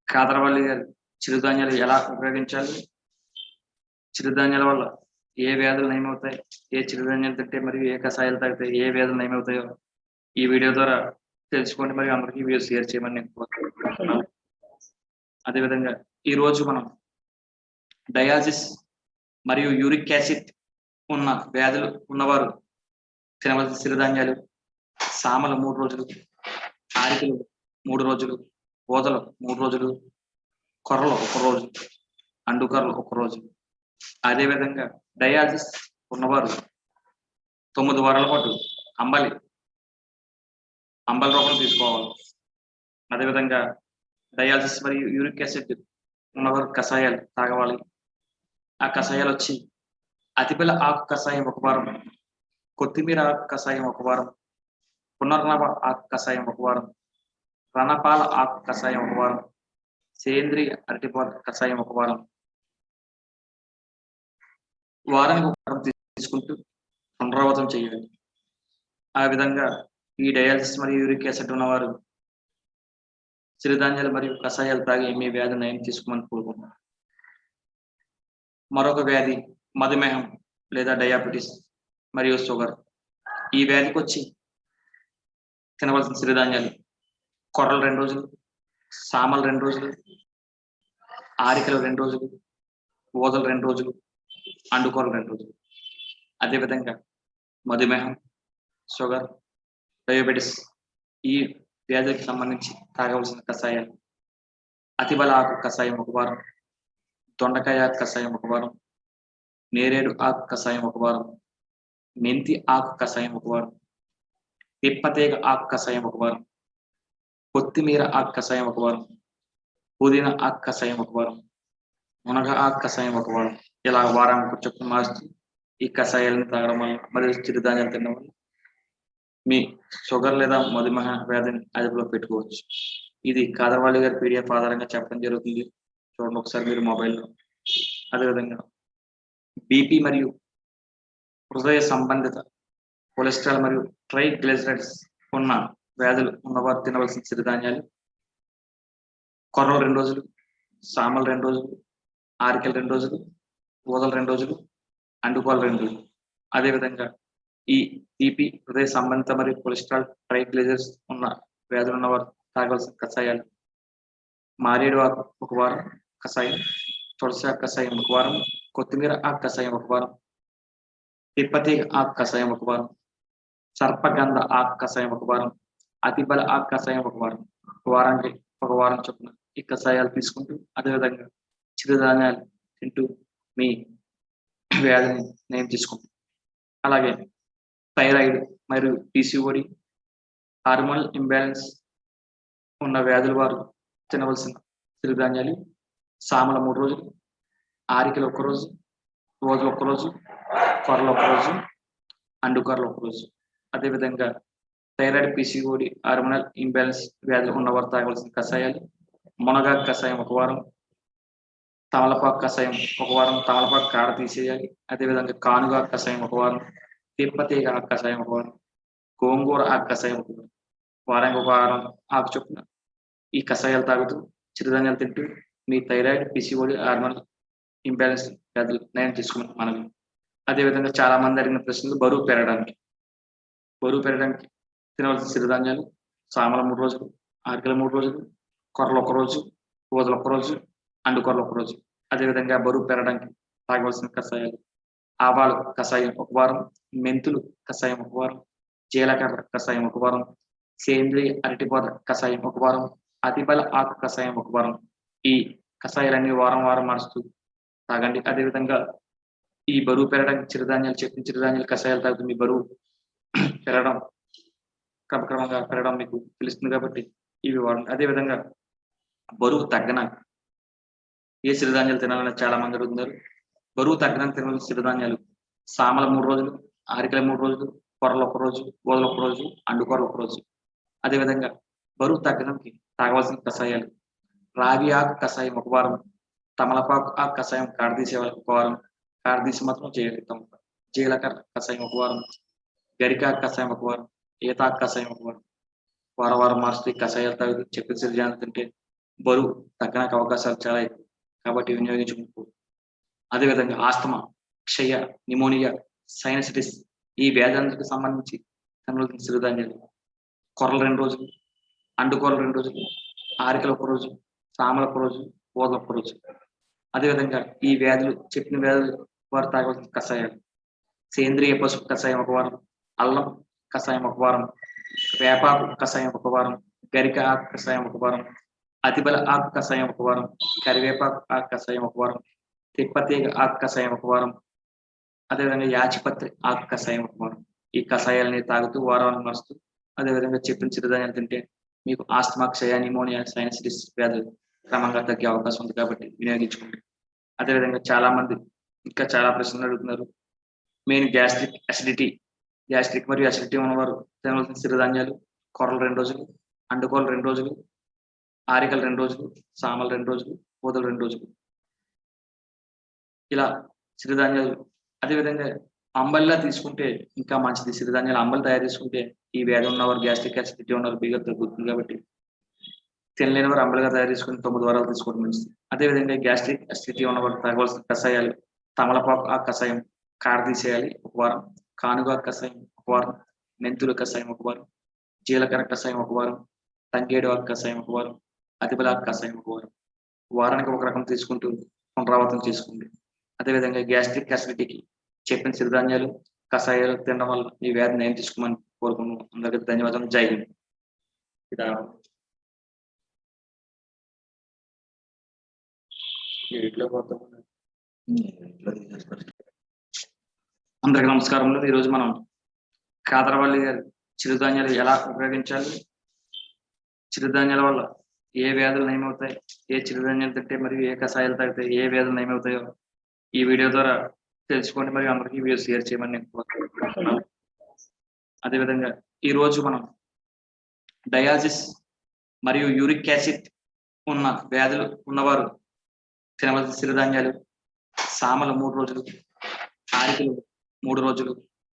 కాదరవల్లి గారు చిరుధాన్యాలు ఎలా ఉపయోగించాలి? చిరుధాన్యాల వల్ల ఏ వ్యాధులు నయమవుతాయి? ఏ చిరుధాన్యాలు తింటే మరియు ఏ కషాయాలు తాగితే ఏ వ్యాధులు నయమవుతాయో ఈ వీడియో ద్వారా తెలుసుకోండి మరియు అందరికీ వీడియో షేర్ చేయమని నేను కోరుకుంటున్నాను. అదేవిధంగా ఈరోజు మనం డయాలసిస్ మరియు యూరిక్ యాసిడ్ ఉన్న వ్యాధులు ఉన్నవారు తినవలసిన సిరిధాన్యాలు సామలు 3 రోజులు, ఆరికలు 3 రోజులు, ఓదలు 3 రోజులు, కొర్రలు 1 రోజు, అండుకొర్రలు 1 రోజు. అదేవిధంగా డయాలసిస్ ఉన్నవారు 9 వారాల పాటు అంబలి రూపంలో తీసుకోవాలి. అదేవిధంగా డయాలసిస్ మరియు యూరిక్ యాసిడ్ ఉన్నవారు కషాయాలు తాగవాలి. ఆ కషాయాలు వచ్చి అతిబల ఆకు కషాయం 1 వారం, కొత్తిమీర ఆకు కషాయం 1 వారం, పునర్నవ ఆకు కషాయం 1 వారం, రణపాల ఆకు కషాయం 1 వారం, సేంద్రియ అరటిపాల కషాయం 1 వారం, వారానికి 1 వారం తీసుకుంటూ పునరావృతం చేయాలి. ఆ విధంగా ఈ డయాలసిస్ మరియు యూరిక్ యాసిడ్ ఉన్నవారు సిరిధాన్యాలు మరియు కషాయాలు తాగి మీ వ్యాధి నయం తీసుకోమని కోరుకుంటున్నాను. మరొక వ్యాధి మధుమేహం లేదా డయాబెటిస్ మరియు షుగర్. ఈ వ్యాధికి వచ్చి తినవలసిన సిరిధాన్యాలు కొర్రలు 2 రోజులు, సామలు 2 రోజులు, ఆరికలు 2 రోజులు, ఓదలు 2 రోజులు, అండుకొర్రలు 2 రోజులు. అదేవిధంగా మధుమేహం, షుగర్, డయాబెటిస్ ఈ వ్యాధికి సంబంధించి తాగవలసిన కషాయాలు అతిబల ఆకు కషాయం 1 వారం, దొండకాయ ఆకు కషాయం 1 వారం, నేరేడు ఆకు కషాయం 1 వారం, మెంతి ఆకు కషాయం 1 వారం, తిప్పతీగ ఆకు కషాయం 1 వారం, కొత్తిమీర ఆకు కషాయం 1 వారం, పుదీనా ఆకు కషాయం 1 వారం, మునగ ఆకు కషాయం 1 వారం. ఇలా వారానికి చొప్పున మార్చి ఈ కషాయాలను తాగడం వల్ల మరియు చిరుధాన్యాలు తినడం వల్ల మీ షుగర్ లేదా మధుమేహ వ్యాధిని అదుపులో పెట్టుకోవచ్చు. ఇది కాదరవల్లి గారి పీడిఎఫ్ ఆధారంగా చెప్పడం జరుగుతుంది. చూడండి ఒకసారి మీరు మొబైల్లో. అదేవిధంగా బీపీ మరియు హృదయ సంబంధిత కొలెస్ట్రాల్ మరియు ట్రైగ్లిజరైడ్స్ ఉన్న వ్యాధులు ఉన్నవారు తినవలసిన సిరిధాన్యాలు కొర్రలు 2 రోజులు, సామలు 2 రోజులు, ఆరికలు 2 రోజులు, ఓదలు 2 రోజులు, అండుకోలు 2 రోజులు. అదేవిధంగా ఈ బీపీ హృదయ సంబంధిత మరియు కొలెస్ట్రాల్ ట్రైగ్లిజరైడ్స్ ఉన్న వ్యాధులు ఉన్నవారు తాగవలసిన కషాయాలు మారేడు ఆకు 1 వారం కషాయం, తులసి ఆకు కషాయం 1 వారం, కొత్తిమీర ఆకు కషాయం 1 వారం, తిప్పతీగ ఆకు కషాయం 1 వారం, సర్పగంధ ఆకు కషాయం 1 వారం, అతిబల ఆకు కషాయం 1 వారం. వారానికి 1 వారం చొప్పున ఈ కషాయాలు తీసుకుంటూ అదేవిధంగా చిరుధాన్యాలు తింటూ మీ వ్యాధిని నయం తీసుకుంటాం. అలాగే థైరాయిడ్ మరియు పీసీఓడి హార్మోనల్ ఇంబ్యాలెన్స్ ఉన్న వ్యాధుల వారు తినవలసిన సిరిధాన్యాలు సామల 3 రోజులు, ఆరికలు 1 రోజు, ఓదలు 1 రోజు, కొర్రలు 1 రోజు, అండుకొర్రలు 1 రోజు. అదేవిధంగా థైరాయిడ్ పీసీఓడి హార్మోనల్ ఇంబ్యాలెన్స్ వ్యాధులు ఉన్నవారు తాగవలసిన కషాయాలు మునగాకు కషాయం 1 వారం, తమలపాకు కషాయం 1 వారం, తమలపాకు కాడ తీసేయాలి. అదేవిధంగా కానుగాకు కషాయం 1 వారం, తిప్పతీగ ఆకు కషాయం 1 వారం, గోంగూర ఆకు కషాయం 1 వారం. వారానికి 1 వారం ఆకు చొప్పున ఈ కషాయాలు తాగుతూ చిరుధాన్యాలు తింటూ మీ థైరాయిడ్ పీసీఓడి హార్మోనల్ ఇంబ్యాలెన్స్ వ్యాధులు నయం తీసుకోమని మనవి. అదేవిధంగా చాలా మంది అడిగిన ప్రశ్నలు బరువు పెరగడానికి తినవలసిన సిరిధాన్యాలు సామల 3 రోజులు, ఆరికలు 3 రోజులు, కొర్రలు 1 రోజు, ఓదలు 1 రోజు, అండుకొర్రలు 1 రోజు. అదేవిధంగా బరువు పెరగడానికి తాగవలసిన కషాయాలు ఆవాలు కషాయం 1 వారం, మెంతులు కషాయం 1 వారం, జీలకర్ర కషాయం 1 వారం, సేంద్రియ అరటిపొద కషాయం 1 వారం, అతిబల ఆకు కషాయం 1 వారం. ఈ కషాయాలన్నీ వారం మారుస్తూ తాగండి. అదేవిధంగా ఈ బరువు పెరగడానికి చెప్పిన చిరుధాన్యాలు కషాయాలు తాగుతూ మీ బరువు పెరగడం క్రమక్రమంగా పెరగడం మీకు తెలుస్తుంది కాబట్టి ఇవి వాడండి. అదేవిధంగా బరువు తగ్గన ఏ సిరిధాన్యాలు తినాలని చాలా మంది అడుగుతున్నారు. బరువు తగ్గడానికి తినవలసిన సిరిధాన్యాలు సామల 3 రోజులు, ఆరికల 3 రోజులు, కొర్రలు 1 రోజు, ఓదలు 1 రోజు, అండుకొర్రలు 1 రోజు. అదేవిధంగా బరువు తగ్గడానికి తాగవలసిన కషాయాలు రాగి ఆకు కషాయం 1 వారం, తమలపాకు ఆకు కషాయం కాడ తీసే వాళ్ళకి 1 వారం, కాడ తీసి మాత్రం చేయగలుగుతాం. జీలకర్ర కషాయం 1 వారం, గరికాకు కషాయం 1 వారం, ఈతాకు కషాయం 1 వారం. వారం మారుస్తూ కషాయాలు తాగుతూ చెప్పిన సిరిధాన్యాలు తింటే బరువు తగ్గడానికి అవకాశాలు చాలా ఎక్కువ కాబట్టి వినియోగించుకుంటూ. అదేవిధంగా ఆస్తమా, క్షయ, నిమోనియా, సైనసిటిస్ ఈ వ్యాధులకు సంబంధించి తినవలసిన సిరిధాన్యాలు కొర్రలు 2 రోజులు, అండుకొరలు 2 రోజులు, ఆరికలు 1 రోజు, సామలు 1 రోజు, ఊదలు 1 రోజు. అదేవిధంగా ఈ వ్యాధులు చెప్పిన వ్యాధులు వారు తాగవలసిన కషాయాలు సేంద్రియ పసుపు కషాయం 1 వారం, అల్లం కషాయం 1 వారం, వేపాకు కషాయం 1 వారం, గరిక ఆకు కషాయం 1 వారం, అతిబల ఆకు కషాయం 1 వారం, కరివేపాకు ఆకు కషాయం 1 వారం, తిప్పతీగ ఆకు కషాయం 1 వారం, అదేవిధంగా యాచిపత్రి ఆకు కషాయం 1 వారం. ఈ కషాయాలని తాగుతూ వారాలను నడుస్తూ అదేవిధంగా చెప్పిన చిరుధాన్యాలు తింటే మీకు ఆస్తమా, క్షయ, నిమోనియా, సైనసిటిస్ వ్యాధులు క్రమంగా తగ్గే అవకాశం ఉంది కాబట్టి వినియోగించుకోండి. అదేవిధంగా చాలా మంది ఇంకా చాలా ప్రశ్నలు అడుగుతున్నారు. మెయిన్ గ్యాస్ట్రిక్ మరియు అసిడిటీ ఉన్నవారు తినవలసిన సిరిధాన్యాలు కొర్రలు 2 రోజులు, అండుకోరలు 2 రోజులు, ఆరికలు 2 రోజులు, సామలు 2 రోజులు, ఊదలు 2 రోజులు. ఇలా సిరిధాన్యాలు అదేవిధంగా అంబలిలా తీసుకుంటే ఇంకా మంచిది. సిరిధాన్యాలు అంబలి తయారు చేసుకుంటే ఈ వ్యాధి ఉన్నవారు గ్యాస్ట్రిక్ అసిడిటీ ఉన్నవారు బీగా తగ్గుతుంది కాబట్టి తినలేని వారు అంబలిగా తయారు చేసుకుని 9 వారాలు తీసుకోవడం మంచిది. అదేవిధంగా గ్యాస్ట్రిక్ అసిడిటీ ఉన్నవారు తాగవలసిన కషాయాలు తమలపాకు ఆ కషాయం కాడ తీసేయాలి 1 వారం, కానుగా కషాయం 1 వారం, మెంతుల కషాయం 1 వారం, జీలకర్ర కషాయం 1 వారం, తంగేడు ఆకు కషాయం 1 వారం, అతిబలాకు కషాయం 1 వారం. వారానికి 1 రకం తీసుకుంటూ పునరావృతం చేసుకోండి. అదేవిధంగా గ్యాస్ట్రిక్ అసిడిటీకి చెప్పిన సిరిధాన్యాలు కషాయాలు తినడం వల్ల ఈ వ్యాధిని ఏం తీసుకోమని కోరుకున్నాం. అందరికీ ధన్యవాదాలు. జై హింద్. అందరికీ నమస్కారములు. ఈరోజు మనం కాదరవల్లి గారి చిరుధాన్యాలు ఎలా ఉపయోగించాలి, చిరుధాన్యాల వల్ల ఏ వ్యాధులు నయమవుతాయి, ఏ చిరుధాన్యాలు తింటే మరియు ఏ కషాయాలు తాగితే ఏ వ్యాధులు నయమవుతాయో ఈ వీడియో ద్వారా తెలుసుకోండి మరియు అందరికీ వీడియో షేర్ చేయమని నేను కోరుకుంటున్నాను. అదేవిధంగా ఈరోజు మనం డయాలసిస్ మరియు యూరిక్ యాసిడ్ ఉన్న వ్యాధులు ఉన్నవారు తినవలసిన సిరిధాన్యాలు సామలు 3 రోజులు, ఆరికలు 3 రోజులు,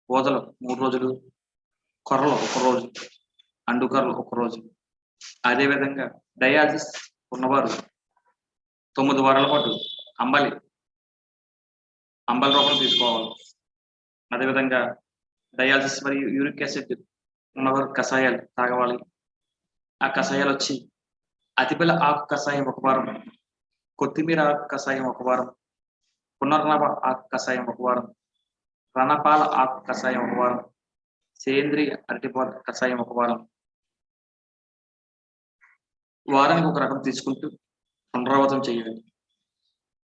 ఊదలు 3 రోజులు, కొర్రలు 1 రోజు, అండుకొరలు 1 రోజు. అదేవిధంగా డయాలసిస్ ఉన్నవారు 9 వారాల పాటు అంబలి రూపం తీసుకోవాలి. అదేవిధంగా డయాలసిస్ మరియు యూరిక్ యాసిడ్ ఉన్నవారు కషాయాలు తాగవాలి. ఆ కషాయాలు వచ్చి అతిబల ఆకు కషాయం 1 వారం, కొత్తిమీర ఆకు కషాయం 1 వారం, పునర్నవ ఆకు కషాయం 1 వారం, రణపాల ఆకు కషాయం 1 వారం, సేంద్రియ అరటిపాల కషాయం 1 వారం. వారానికి 1 రకం తీసుకుంటూ పునరావృతం చేయాలి.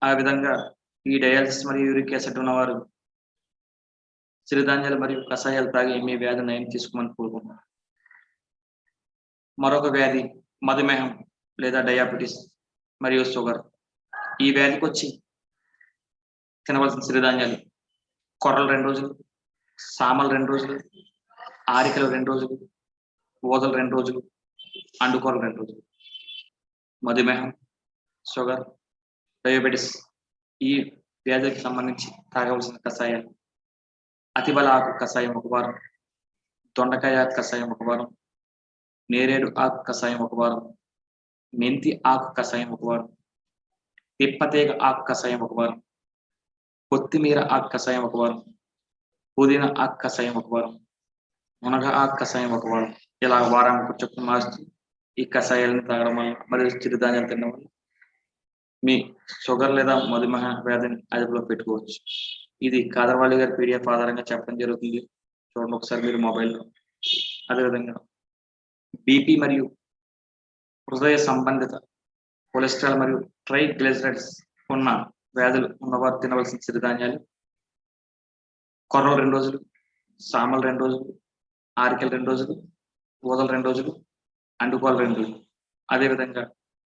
ఆ విధంగా ఈ డయాలసిస్ మరియు యూరిక్ యాసిడ్ ఉన్నవారు సిరిధాన్యాలు మరియు కషాయాలు తాగి మీ వ్యాధి నయం తీసుకోమని కోరుకుంటున్నాను. మరొక వ్యాధి మధుమేహం లేదా డయాబెటీస్ మరియు షుగర్. ఈ వ్యాధికి వచ్చి తినవలసిన సిరిధాన్యాలు కొర్రలు 2 రోజులు, సామలు 2 రోజులు, ఆరికలు 2 రోజులు, ఊదలు 2 రోజులు, అండుకొరలు 2 రోజులు. మధుమేహం, షుగర్, డయాబెటీస్ ఈ వ్యాధులకు సంబంధించి తాగవలసిన కషాయాలు అతిబల ఆకు కషాయం 1 వారం, దొండకాయ ఆకు కషాయం 1 వారం, నేరేడు ఆకు కషాయం 1 వారం, మెంతి ఆకు కషాయం 1 వారం, తిప్పతీగ ఆకు కషాయం 1 వారం, కొత్తిమీర ఆకు కషాయం 1 వారం, పుదీనా ఆకు కషాయం 1 వారం, మునగ ఆకు కషాయం 1 వారం. ఇలా వారానికి చొప్పున మారుస్తూ ఈ కషాయాలను తాగడం వల్ల మరియు చిరుధాన్యాలు తినడం వల్ల మీ షుగర్ లేదా మధుమేహ వ్యాధిని అదుపులో పెట్టుకోవచ్చు. ఇది కాదరవల్లి గారి PDF ఆధారంగా చెప్పడం జరుగుతుంది. చూడండి ఒకసారి మీరు మొబైల్లో. అదేవిధంగా బీపీ మరియు హృదయ సంబంధిత కొలెస్ట్రాల్ మరియు ట్రైగ్లిజరైడ్స్ ఉన్న వ్యాధులు ఉన్నవారు తినవలసిన సిరిధాన్యాలు కొర్రలు 2 రోజులు, సామలు 2 రోజులు, ఆరికలు 2 రోజులు, ఊదలు 2 రోజులు, అండుకోరలు 2 రోజులు. అదేవిధంగా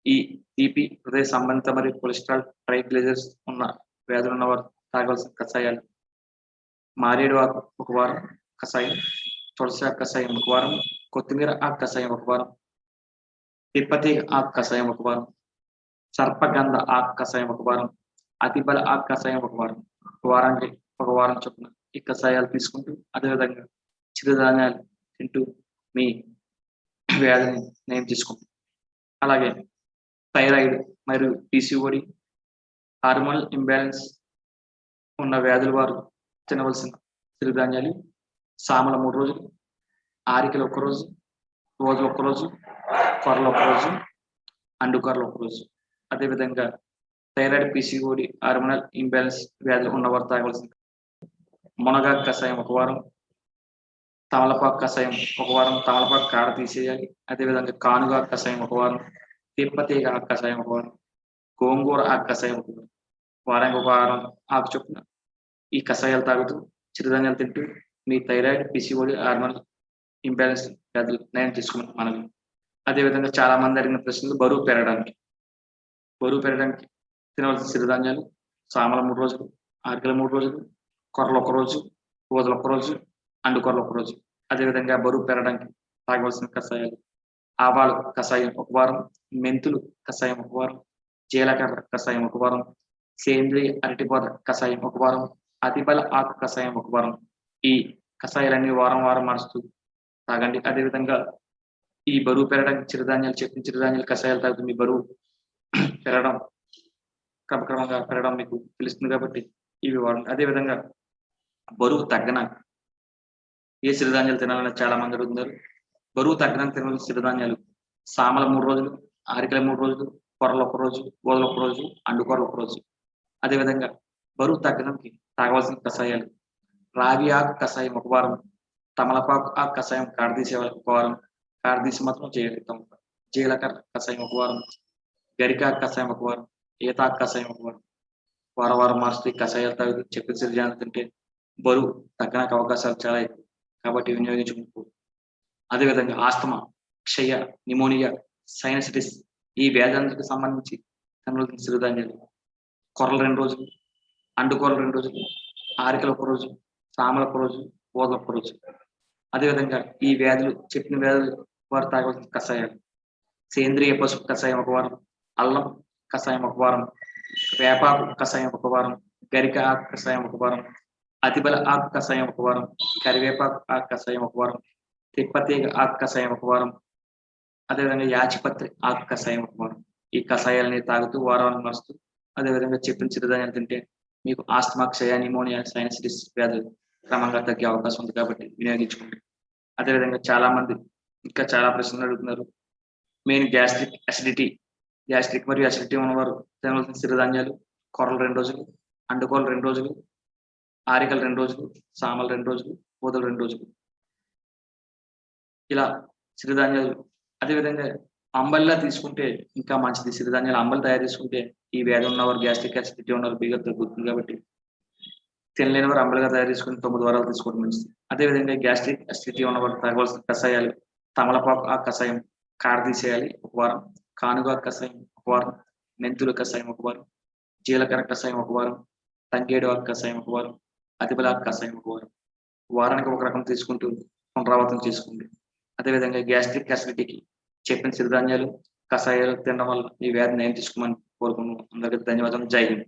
ఈ బీపీ హృదయ సంబంధిత మరియు కొలెస్ట్రాల్ ట్రైగ్లిజరైడ్స్ ఉన్న వ్యాధులు ఉన్నవారు తాగవలసిన కషాయాలు మారేడు ఆకు 1 వారం కషాయం, తులసి ఆకు కషాయం 1 వారం, కొత్తిమీర ఆకు కషాయం 1 వారం, తిప్పతీగ ఆకు కషాయం 1 వారం, సర్పగంధ ఆకు కషాయం 1 వారం, అతిబల ఆకు కషాయం 1 వారం. వారానికి 1 వారం చొప్పున ఈ కషాయాలు తీసుకుంటూ అదేవిధంగా చిరుధాన్యాలు తింటూ మీ వ్యాధిని నయం తీసుకుంటాం. అలాగే థైరాయిడ్ మరియు పీసీఓడి, హార్మోనల్ ఇంబ్యాలెన్స్ ఉన్న వ్యాధుల వారు తినవలసిన సిరిధాన్యాలు సామల 3 రోజులు, ఆరికలు 1 రోజు, రోజులు 1 రోజు, కొర్రలు 1 రోజు, అండుకొరలు 1 రోజు. అదేవిధంగా థైరాయిడ్, పీసీఓడి, హార్మోనల్ ఇంబ్యాలెన్స్ వ్యాధులు ఉన్నవారు తాగవలసిన మునగాకు కషాయం 1 వారం, తమలపాకు కషాయం 1 వారం, తమలపాకు కాడ తీసేయాలి. అదేవిధంగా కానుగాకు కషాయం 1 వారం, తిప్పతీగ ఆకు కషాయం 1 వారం, గోంగూర ఆకు కషాయం 1 వారం, వారానికి 1 వారం ఆకు చొప్పున ఈ కషాయాలు తాగుతూ చిరుధాన్యాలు తింటూ మీ థైరాయిడ్, పీసీఓడి, హార్మోనల్ ఇంబ్యాలెన్స్ వ్యాధులు నయం చేసుకోమని మనవి. అదేవిధంగా చాలా మంది అడిగిన ప్రశ్నలు బరువు పెరగడానికి తినవలసిన సిరిధాన్యాలు సామల 3 రోజులు, ఆరికల 3 రోజులు, కొర్రలు 1 రోజు, ఊదలు 1 రోజు, అండుకొరలు 1 రోజు. అదేవిధంగా బరువు పెరగడానికి తాగవలసిన కషాయాలు ఆవాలు కషాయం 1 వారం, మెంతులు కషాయం 1 వారం, జీలకర్ర కషాయం 1 వారం, సేంద్రియ అరటిపొద కషాయం 1 వారం, అతిబల ఆకు కషాయం 1 వారం. ఈ కషాయాలన్నీ వారం మారుస్తూ తాగండి. అదేవిధంగా ఈ బరువు పెరగడానికి చెప్పిన చిరుధాన్యాలు కషాయాలు తాగుతూ మీ బరువు పెరగడం క్రమక్రమంగా పెరగడం మీకు తెలుస్తుంది కాబట్టి ఇవి వాడండి. అదేవిధంగా బరువు తగ్గన ఏ సిరిధాన్యాలు తినాలని చాలా మంది అడుగుతున్నారు. బరువు తగ్గడానికి తినవలసిన సిరిధాన్యాలు సామల 3 రోజులు, ఆరికల 3 రోజులు, కొర్రలు 1 రోజు, ఊదలు 1 రోజు, అండుకొరలు 1 రోజు. అదేవిధంగా బరువు తగ్గడానికి తాగవలసిన కషాయాలు రాగి ఆకు కషాయం 1 వారం, తమలపాకు ఆకు కషాయం కాడదీసే 1 వారం, కాడదీసి మాత్రం చేయగలుగుతాం. జీలకర్ర కషాయం 1 వారం, గరికాకు కషాయం 1 వారం, ఈతాకు కషాయం 1 వారం, వారం మారుస్తూ ఈ కషాయాలు తాగుతూ చెప్పిన సిరిధాన్యాలు తింటే బరువు తగ్గడానికి అవకాశాలు చాలా ఎక్కువ కాబట్టి వినియోగించుకుంటూ. అదేవిధంగా ఆస్తమా, క్షయ, నిమోనియా, సైనసిటిస్ ఈ వ్యాధులకు సంబంధించి తినవలసిన సిరిధాన్యాలు కొర్రలు 2 రోజులు, అండుకొరలు 2 రోజులు, ఆరికలు 1 రోజు, సామలు 1 రోజు, ఊదలు 1 రోజు. అదేవిధంగా ఈ వ్యాధులు చెప్పిన వ్యాధులు వారు తాగవలసిన కషాయాలు సేంద్రియ పసుపు కషాయం 1 వారం, అల్లం కషాయం 1 వారం, వేపాకు కషాయం 1 వారం, గరిక ఆకు కషాయం 1 వారం, అతిబల ఆకు కషాయం 1 వారం, కరివేపాకు ఆకు కషాయం 1 వారం, తిప్పతీగ ఆకు కషాయం 1 వారం, అదేవిధంగా యాచిపత్రి ఆకు కషాయం 1 వారం. ఈ కషాయాలని తాగుతూ వారాన్ని మారుస్తూ అదేవిధంగా చెప్పిన చిరుధాన్యాలు తింటే మీకు ఆస్తమా, క్షయ, నిమోనియా, సైనసిటిస్ వ్యాధులు క్రమంగా తగ్గే అవకాశం ఉంది కాబట్టి వినియోగించుకోండి. అదేవిధంగా చాలా మంది ఇంకా చాలా ప్రశ్నలు అడుగుతున్నారు. మెయిన్ గ్యాస్ట్రిక్ మరియు అసిడిటీ ఉన్నవారు తినవలసిన సిరిధాన్యాలు కొర్రలు 2 రోజులు, అండుకొరలు 2 రోజులు, ఆరికలు 2 రోజులు, సామలు 2 రోజులు, ఊదలు 2 రోజులు. ఇలా సిరిధాన్యాలు అదేవిధంగా అంబలిలా తీసుకుంటే ఇంకా మంచిది. సిరిధాన్యాలు అంబలి తయారు చేసుకుంటే ఈ వ్యాధి ఉన్నవారు గ్యాస్ట్రిక్ అసిడిటీ ఉన్నవారు బీగా తగ్గుతుంది కాబట్టి తినలేని వారు అంబలిగా తయారు చేసుకుని 9 వారాలు తీసుకోవడం మంచిది. అదేవిధంగా గ్యాస్ట్రిక్ అసిడిటీ ఉన్నవారు తాగవలసిన కషాయాలు తమలపాకు ఆ కషాయం కాడ తీసేయాలి 1 వారం, కానుగా కషాయం 1 వారం, మెంతుల కషాయం 1 వారం, జీలకర్ర కషాయం 1 వారం, తంగేడు ఆకు కషాయం 1 వారం, అతిబల ఆకు కషాయం 1 వారం. వారానికి 1 రకం తీసుకుంటూ పునరావృతం చేసుకోండి. అదేవిధంగా గ్యాస్ట్రిక్ అసిడిటీకి చెప్పిన సిరిధాన్యాలు కషాయాలు తినడం వల్ల ఈ వ్యాధిని నయం తీసుకోమని కోరుకున్నాను. అందరికీ ధన్యవాదాలు. జై హింద్.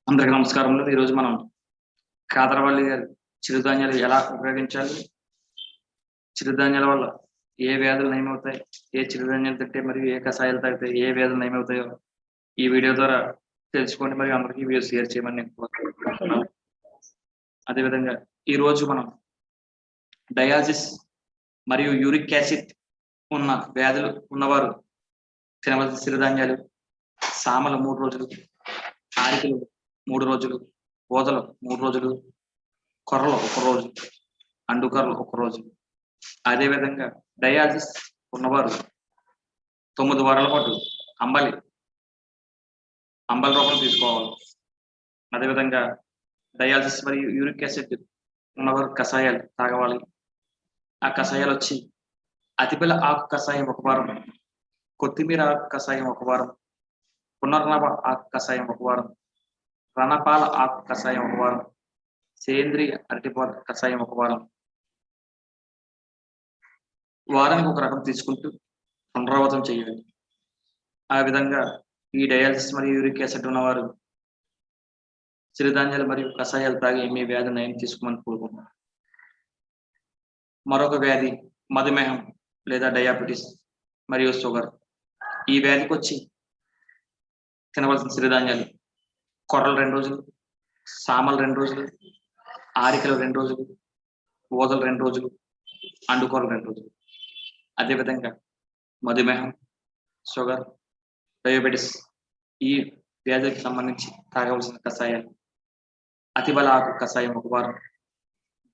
అందరికీ నమస్కారములు. ఈరోజు మనం కాదరవల్లి గారి చిరుధాన్యాలు ఎలా ఉపయోగించాలి, చిరుధాన్యాల వల్ల ఏ వ్యాధులు నయమవుతాయి, ఏ చిరుధాన్యాలు తింటే మరియు ఏ కషాయాలు తాగితే ఏ వ్యాధులు నయమవుతాయో ఈ వీడియో ద్వారా తెలుసుకోండి మరియు అందరికీ వీడియో షేర్ చేయమని నేను కోరుకుంటున్నాను. అదేవిధంగా ఈరోజు మనం డయాలసిస్ మరియు యూరిక్ యాసిడ్ ఉన్న వ్యాధులు ఉన్నవారు తినవలసిన సిరిధాన్యాలు సామలు 3 రోజులు, ఆరికలు 3 రోజులు, ఊదలు 3 రోజులు, కొర్రలు 1 రోజు, అండుకొరలు 1 రోజు. అదేవిధంగా డయాలసిస్ ఉన్నవారు 9 వారాల పాటు అంబలి రూపంలో తీసుకోవాలి. అదేవిధంగా డయాలసిస్ మరియు యూరిక్ యాసిడ్ ఉన్నవారు కషాయాలు తాగవాలి. ఆ కషాయాలు వచ్చి అతిబల ఆకు కషాయం 1 వారం, కొత్తిమీర ఆకు కషాయం 1 వారం, పునర్నవ ఆకు కషాయం 1 వారం, రణపాల ఆకు కషాయం 1 వారం, సేంద్రియ అరటిపొద కషాయం 1 వారం. వారానికి 1 రకం తీసుకుంటూ పునరావృతం చేయాలి. ఆ విధంగా ఈ డయాలసిస్ మరియు యూరిక్ యాసిడ్ ఉన్నవారు సిరిధాన్యాలు మరియు కషాయాలు తాగి మీ వ్యాధి నయం తీసుకోమని కోరుకుంటున్నాం. మరొక వ్యాధి మధుమేహం లేదా డయాబెటీస్ మరియు షుగర్. ఈ వ్యాధికి వచ్చి తినవలసిన సిరిధాన్యాలు కొర్రలు 2 రోజులు, సామలు 2 రోజులు, ఆరికలు 2 రోజులు, ఊదలు 2 రోజులు, అండుకూరలు 2 రోజులు. అదేవిధంగా మధుమేహం, షుగర్, డయాబెటిస్ ఈ వ్యాధులకు సంబంధించి తాగవలసిన కషాయాలు అతిబల ఆకు కషాయం 1 వారం,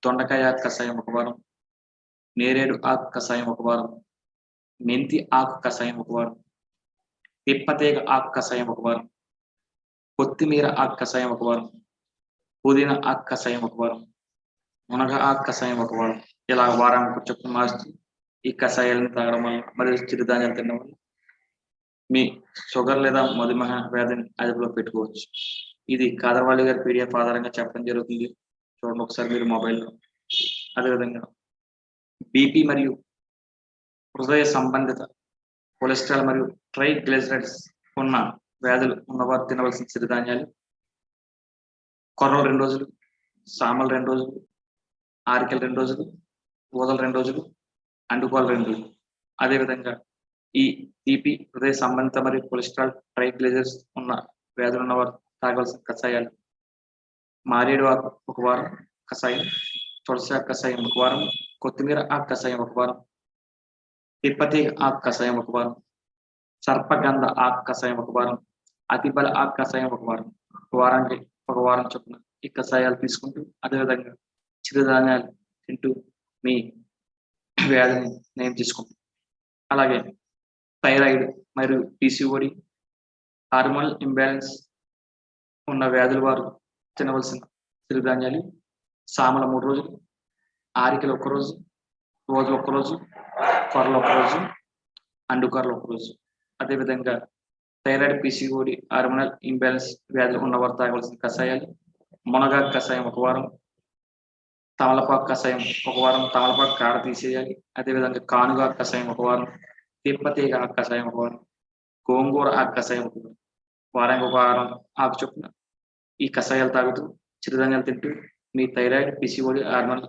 దొండకాయ ఆకు కషాయం 1 వారం, నేరేడు ఆకు కషాయం 1 వారం, మెంతి ఆకు కషాయం 1 వారం, తిప్పతీగ ఆకు కషాయం 1 వారం, కొత్తిమీర ఆకు కషాయం 1 వారం, పుదీనా ఆకు కషాయం 1 వారం, మునగ ఆకు కషాయం 1 వారం. ఇలా వారానికి చొప్పున మారుస్తూ ఈ కషాయాలను తాగడం వల్ల మరియు చిరుధాన్యాలు తినడం వల్ల మీ షుగర్ లేదా మధుమేహ వ్యాధిని అదుపులో పెట్టుకోవచ్చు. ఇది కాదర్వాళి గారి పీడిఎఫ్ ఆధారంగా చెప్పడం జరుగుతుంది. చూడండి ఒకసారి మీరు మొబైల్లో. అదేవిధంగా బీపీ మరియు హృదయ సంబంధిత కొలెస్ట్రాల్ మరియు ట్రైగ్లిజరైడ్స్ ఉన్న వ్యాధులు ఉన్నవారు తినవలసిన సిరిధాన్యాలు కొర్రలు 2 రోజులు, సామలు 2 రోజులు, ఆరికలు 2 రోజులు, ఊదలు 2 రోజులు, అండుకోలు 2 రోజులు. అదేవిధంగా ఈ బీపీ హృదయ సంబంధిత మరియు కొలెస్ట్రాల్ ట్రైగ్లిజరైడ్స్ ఉన్న వ్యాధులు ఉన్నవారు తాగవలసిన కషాయాలు మారేడు ఆకు 1 వారం కషాయం, తులసి ఆకు కషాయం 1 వారం, కొత్తిమీర ఆకు కషాయం 1 వారం, తిప్పతీగ ఆకు కషాయం 1 వారం, సర్పగంధ ఆకు కషాయం 1 వారం, అతిబల ఆకు కషాయం 1 వారం. వారానికి 1 వారం చొప్పున ఈ కషాయాలు తీసుకుంటూ అదేవిధంగా చిరుధాన్యాలు తింటూ మీ వ్యాధిని నయం తీసుకుంటాం. అలాగే థైరాయిడ్ మరియు పీసీఓడి హార్మోనల్ ఇంబ్యాలెన్స్ ఉన్న వ్యాధుల వారు తినవలసిన సిరిధాన్యాలు సామల 3 రోజులు, ఆరికలు 1 రోజు, రోజులు 1 రోజు, కొర్రలు 1 రోజు, అండుకొరలు 1 రోజు. అదేవిధంగా థైరాయిడ్ పీసీఓడి హార్మోనల్ ఇంబ్యాలెన్స్ వ్యాధులు ఉన్నవారు తాగవలసిన కషాయాలు మునగాకు కషాయం 1 వారం, తమలపాకు కషాయం 1 వారం, తమలపాకు కాడ తీసేయాలి. అదేవిధంగా కానుగాకు కషాయం 1 వారం, తిప్పతీగ ఆకు కషాయం 1 వారం, గోంగూర ఆకు కషాయం 1 వారం. వారానికి 1 వారం ఆకు చొప్పున ఈ కషాయాలు తాగుతూ చిరుధాన్యాలు తింటూ మీ థైరాయిడ్ పీసీఓడి హార్మోనల్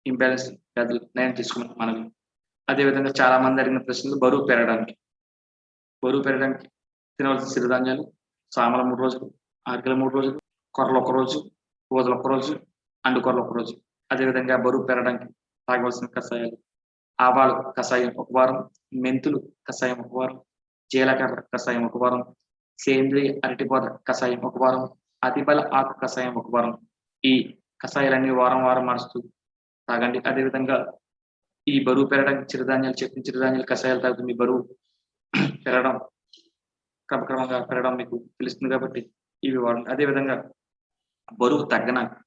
ఇంబ్యాలెన్స్ వ్యాధులు నయం తీసుకోమని మనవి. అదేవిధంగా చాలా మంది అడిగిన ప్రశ్నలు బరువు పెరగడానికి తినవలసిన సిరిధాన్యాలు సామల 3 రోజులు, ఆరికలు 3 రోజులు, కొర్రలు 1 రోజు, ఊదలు 1 రోజు, అండుకొరలు 1 రోజు. అదేవిధంగా బరువు పెరగడానికి తాగవలసిన కషాయాలు ఆవాలు కషాయం 1 వారం, మెంతులు కషాయం 1 వారం, జీలకర్ర కషాయం 1 వారం, సేంద్రియ అరటిపొద కషాయం 1 వారం, అతిబల ఆకు కషాయం 1 వారం. ఈ కషాయాలన్నీ వారం మారుస్తూ తాగండి. అదేవిధంగా ఈ బరువు పెరగడానికి చిరుధాన్యాలు చెప్పిన చిరుధాన్యాలు కషాయాలు తాగుతూ మీ బరువు పెరగడం క్రమక్రమంగా పెరగడం మీకు తెలుస్తుంది కాబట్టి ఇవి వాడండి. అదేవిధంగా బరువు తగ్గడానికి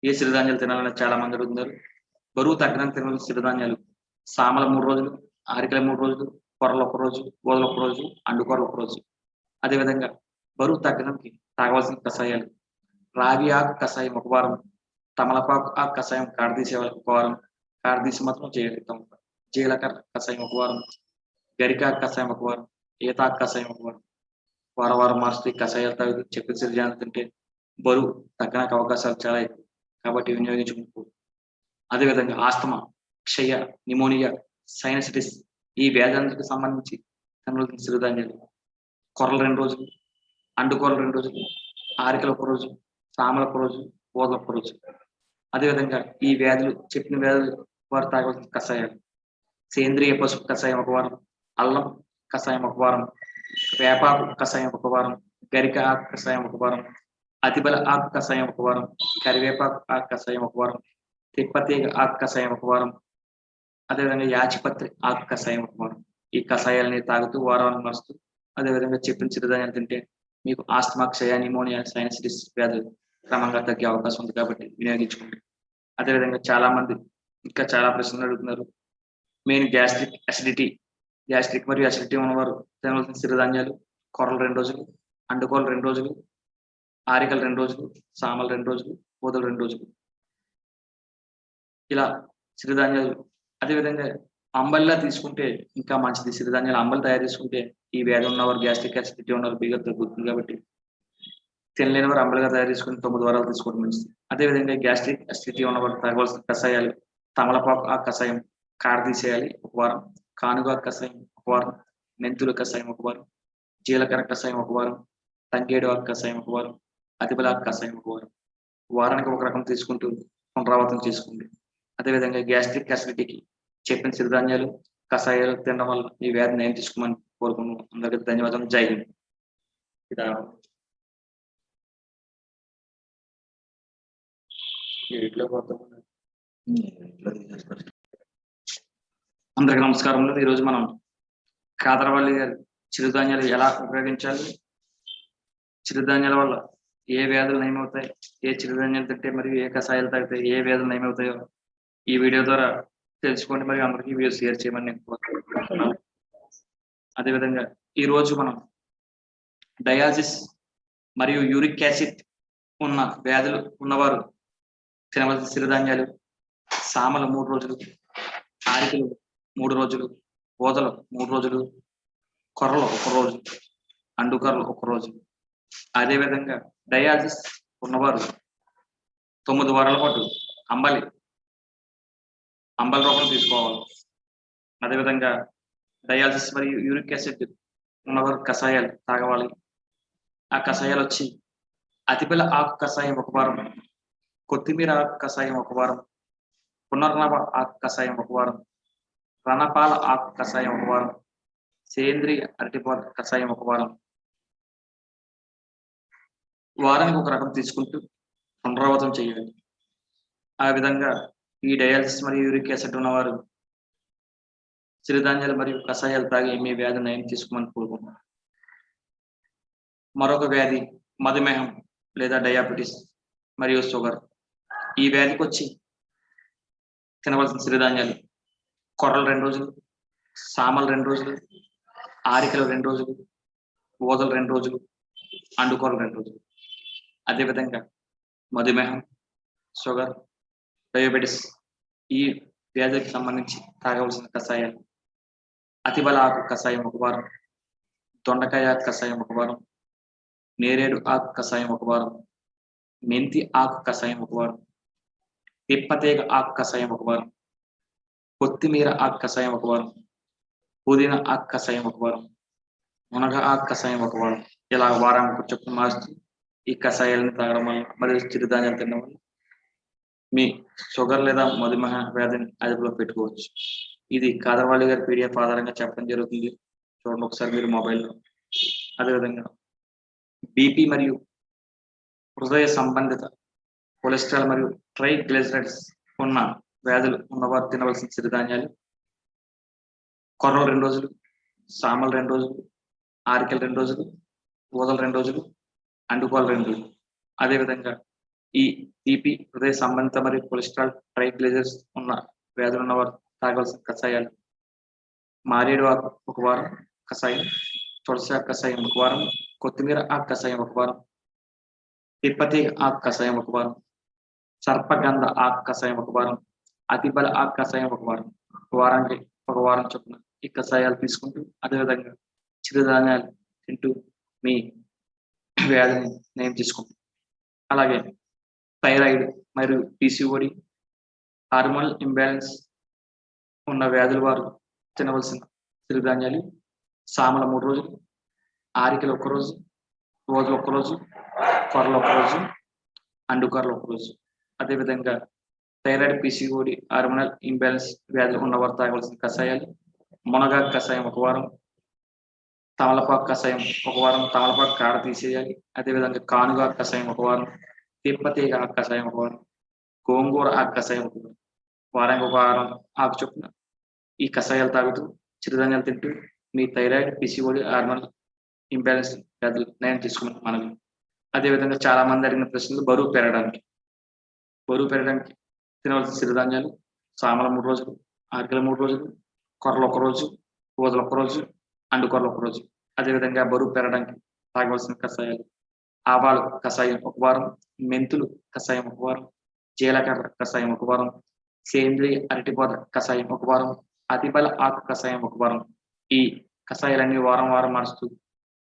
ఏ సిరిధాన్యాలు తినాలని చాలా మంది అడుగుతున్నారు. బరువు తగ్గడానికి తినవలసిన సిరిధాన్యాలు సామల 3 రోజులు, ఆరికల 3 రోజులు, కొర్రలు 1 రోజు, ఊదలు 1 రోజు, అండుకొరలు 1 రోజు. అదేవిధంగా బరువు తగ్గడానికి తాగవలసిన కషాయాలు రాగి ఆకు కషాయం 1 వారం, తమలపాకు ఆకు కషాయం కాడదీసే వాళ్ళకి 1 వారం, కాడదీసి మాత్రం చేయగలుగుతాం. జీలకర్ర కషాయం 1 వారం, గరికాకు కషాయం 1 వారం, ఈతాకు కషాయం 1 వారం. వారం మారుస్తూ ఈ కషాయాలు తాగుతూ చెప్పిన సిరిధాన్యాలు తింటే బరువు తగ్గడానికి అవకాశాలు చాలా ఎక్కువ కాబట్టి వినియోగించుకుంటూ. అదేవిధంగా ఆస్తమా, క్షయ, నిమోనియా, సైనసిటిస్ ఈ వ్యాధులకు సంబంధించి తినవలసిన సిరిధాన్యాలు కొర్రలు 2 రోజులు, అండుకొరలు 2 రోజులు, ఆరికలు 1 రోజు, సామలు 1 రోజు, ఊదలు 1 రోజు. అదేవిధంగా ఈ వ్యాధులు చెప్పిన వ్యాధులు వారు తాగవలసిన కషాయాలు సేంద్రియ పసుపు కషాయం 1 వారం, అల్లం కషాయం 1 వారం, వేపాకు కషాయం 1 వారం, గరిక ఆకు కషాయం 1 వారం, అతిబల ఆకు కషాయం 1 వారం, కరివేపాకు ఆకు కషాయం 1 వారం, తిప్పతీగ ఆకు కషాయం 1 వారం, అదేవిధంగా యాచిపత్రి ఆకు కషాయం 1 వారం. ఈ కషాయాలని తాగుతూ వారాన్ని మారుస్తూ అదేవిధంగా చెప్పిన చిరుధాన్యాలు తింటే మీకు ఆస్తమా, క్షయ, నిమోనియా, సైనసిటిస్ వ్యాధులు క్రమంగా తగ్గే అవకాశం ఉంది కాబట్టి వినియోగించుకోండి. అదేవిధంగా చాలా మంది ఇంకా చాలా ప్రశ్నలు అడుగుతున్నారు. మెయిన్ గ్యాస్ట్రిక్ మరియు అసిడిటీ ఉన్నవారు తినవలసిన సిరిధాన్యాలు కొర్రలు 2 రోజులు, అండుకోరలు 2 రోజులు, ఆరికలు 2 రోజులు, సామలు 2 రోజులు, ఊదలు 2 రోజులు. ఇలా సిరిధాన్యాలు అదేవిధంగా అంబలిలా తీసుకుంటే ఇంకా మంచిది. సిరిధాన్యాలు అంబలి తయారు చేసుకుంటే ఈ వ్యాధి ఉన్నవారు గ్యాస్ట్రిక్ అసిడిటీ ఉన్నవారు బీగా తగ్గుతుంది కాబట్టి తినలేని వారు అంబలిగా తయారు చేసుకుని 9 వారాలు తీసుకోవడం మంచిది. అదేవిధంగా గ్యాస్ట్రిక్ అసిడిటీ ఉన్నవారు తాగవలసిన కషాయాలు తమలపాకు ఆ కషాయం కార తీసేయాలి 1 వారం, కానుగా కషాయం 1 వారం, మెంతుల కషాయం 1 వారం, జీలకర్ర కషాయం 1 వారం, తంగేడు ఆకు కషాయం 1 వారం, అతిబలాకు కషాయం 1 వారం. వారానికి ఒక రకం తీసుకుంటూ పునరావృతం చేసుకోండి. అదేవిధంగా గ్యాస్ట్రిక్ అసిడిటీకి చెప్పిన సిరిధాన్యాలు కషాయాలు తినడం వల్ల ఈ వ్యాధి నయం తీసుకోమని కోరుకున్నాను. అందరికీ ధన్యవాదాలు. జై హింద్. ఇదా అందరికీ నమస్కారములు. ఈరోజు మనం కాదరవల్లి గారి చిరుధాన్యాలు ఎలా ఉపయోగించాలి, చిరుధాన్యాల వల్ల ఏ వ్యాధులు నయమవుతాయి, ఏ చిరుధాన్యాలు తింటే మరియు ఏ కషాయాలు తాగితే ఏ వ్యాధులు నయమవుతాయో ఈ వీడియో ద్వారా తెలుసుకోండి మరియు అందరికీ వీడియో షేర్ చేయమని నేను కోరుకుంటున్నాను. అదేవిధంగా ఈరోజు మనం డయాలసిస్ మరియు యూరిక్ యాసిడ్ ఉన్న వ్యాధులు ఉన్నవారు తినవలసిన సిరిధాన్యాలు సామలు 3 రోజులు, ఆరికలు 3 రోజులు, ఓదలు 3 రోజులు, కొర్రలు 1 రోజు, అండుకొర్రలు 1 రోజు. అదేవిధంగా డయాలసిస్ ఉన్నవారు 9 వారాల పాటు అంబలి రూపంలో తీసుకోవాలి. అదేవిధంగా డయాలసిస్ మరియు యూరిక్ యాసిడ్ ఉన్నవారు కషాయాలు తాగవాలి. ఆ కషాయాలు వచ్చి అతిబల ఆకు కషాయం 1 వారం, కొత్తిమీర ఆకు కషాయం 1 వారం, పునర్నవ ఆకు కషాయం 1 వారం, రణపాల ఆకు కషాయం 1 వారం, సేంద్రియ అరటిపాల కషాయం 1 వారం. వారానికి ఒక రకం తీసుకుంటూ పునరావృతం చేయాలి. ఆ విధంగా ఈ డయాలసిస్ మరియు యూరిక్ యాసిడ్ ఉన్నవారు సిరిధాన్యాలు మరియు కషాయాలు తాగి మీ వ్యాధి నయం తీసుకోమని కోరుకుంటున్నాను. మరొక వ్యాధి మధుమేహం లేదా డయాబెటీస్ మరియు షుగర్. ఈ వ్యాధికి వచ్చి తినవలసిన సిరిధాన్యాలు కొర్రలు 2 రోజులు, సామలు 2 రోజులు, ఆరికలు 2 రోజులు, ఓదలు 2 రోజులు, అండుకొరలు 2 రోజులు. అదేవిధంగా మధుమేహం, షుగర్, డయాబెటీస్ ఈ వ్యాధికి సంబంధించి తాగవలసిన కషాయాలు అతిబల ఆకు కషాయం 1 వారం, దొండకాయ ఆకు కషాయం 1 వారం, నేరేడు ఆకు కషాయం 1 వారం, మెంతి ఆకు కషాయం 1 వారం, తిప్పతీగ ఆకు కషాయం 1 వారం, కొత్తిమీర ఆకు కషాయం 1 వారం, పుదీనా ఆకు కషాయం 1 వారం, మునగ ఆకు కషాయం 1 వారం. ఇలా వారానికి చొప్పున మారుస్తూ ఈ కషాయాలను తాగడం వల్ల మరియు చిరుధాన్యాలు తినడం వల్ల మీ షుగర్ లేదా మధుమేహ వ్యాధిని అదుపులో పెట్టుకోవచ్చు. ఇది కాదరవల్లి గారి PDF ఆధారంగా చెప్పడం జరుగుతుంది. చూడండి ఒకసారి మీరు మొబైల్లో. అదేవిధంగా బీపీ మరియు హృదయ సంబంధిత కొలెస్ట్రాల్ మరియు ట్రైగ్లిజరైడ్స్ ఉన్న వ్యాధులు ఉన్నవారు తినవలసిన సిరిధాన్యాలు కొర్రలు 2 రోజులు, సామలు 2 రోజులు, ఆరికలు 2 రోజులు, ఓదలు 2 రోజులు, అండుకోలు 2 రోజులు. అదేవిధంగా ఈ బీపీ హృదయ సంబంధిత మరియు కొలెస్ట్రాల్ ట్రైగ్లిజరైడ్స్ ఉన్న వ్యాధులు ఉన్నవారు తాగవలసిన కషాయాలు మారేడు ఆకు 1 వారం కషాయం, తులసి ఆకు కషాయం 1 వారం, కొత్తిమీర ఆకు కషాయం 1 వారం, తిప్పతీగ ఆకు కషాయం 1 వారం, సర్పగంధ ఆకు కషాయం 1 వారం, అతిబల ఆకు కషాయం 1 వారం. వారానికి 1 వారం చొప్పున ఈ కషాయాలు తీసుకుంటూ అదేవిధంగా చిరుధాన్యాలు తింటూ మీ వ్యాధిని నయం తీసుకుంటాం. అలాగే థైరాయిడ్ మరియు PCOD హార్మోనల్ ఇంబ్యాలెన్స్ ఉన్న వ్యాధుల వారు తినవలసిన సిరిధాన్యాలు సామల 3 రోజులు, ఆరికలు 1 రోజు, ఓదలు 1 రోజు, కొర్రలు 1 రోజు, అండుకొరలు 1 రోజు. అదేవిధంగా థైరాయిడ్ PCOD హార్మోనల్ ఇంబ్యాలెన్స్ వ్యాధులు ఉన్నవారు తాగవలసిన కషాయాలు మునగాకు కషాయం 1 వారం, తమలపాకు కషాయం 1 వారం, తమలపాకు కాడ తీసేయాలి. అదేవిధంగా కానుగా కషాయం 1 వారం, తిప్పతీగ ఆకు కషాయం 1 వారం, గోంగూర ఆకు కషాయం 1 వారం. వారానికి 1 వారం ఆకు చొప్పున ఈ కషాయాలు తాగుతూ చిరుధాన్యాలు తింటూ మీ థైరాయిడ్ PCOD హార్మోనల్ ఇంబ్యాలెన్స్ వ్యాధులు నయం తీసుకున్నాం మనవి. అదేవిధంగా చాలా మంది అడిగిన ప్రశ్నలు బరువు పెరగడానికి తినవలసిన సిరిధాన్యాలు సామల 3 రోజులు, ఆరికలు 3 రోజులు, కొర్రలు 1 రోజు, ఓదలు 1 రోజు, అండుకొరలు 1 రోజు. అదేవిధంగా బరువు పెరగడానికి తాగవలసిన కషాయాలు ఆవాలు కషాయం 1 వారం, మెంతులు కషాయం 1 వారం, జీలకర్ర కషాయం 1 వారం, సేంద్రియ అరటిపొద కషాయం 1 వారం, అతిబల ఆకు కషాయం 1 వారం. ఈ కషాయాలన్నీ వారం మారుస్తూ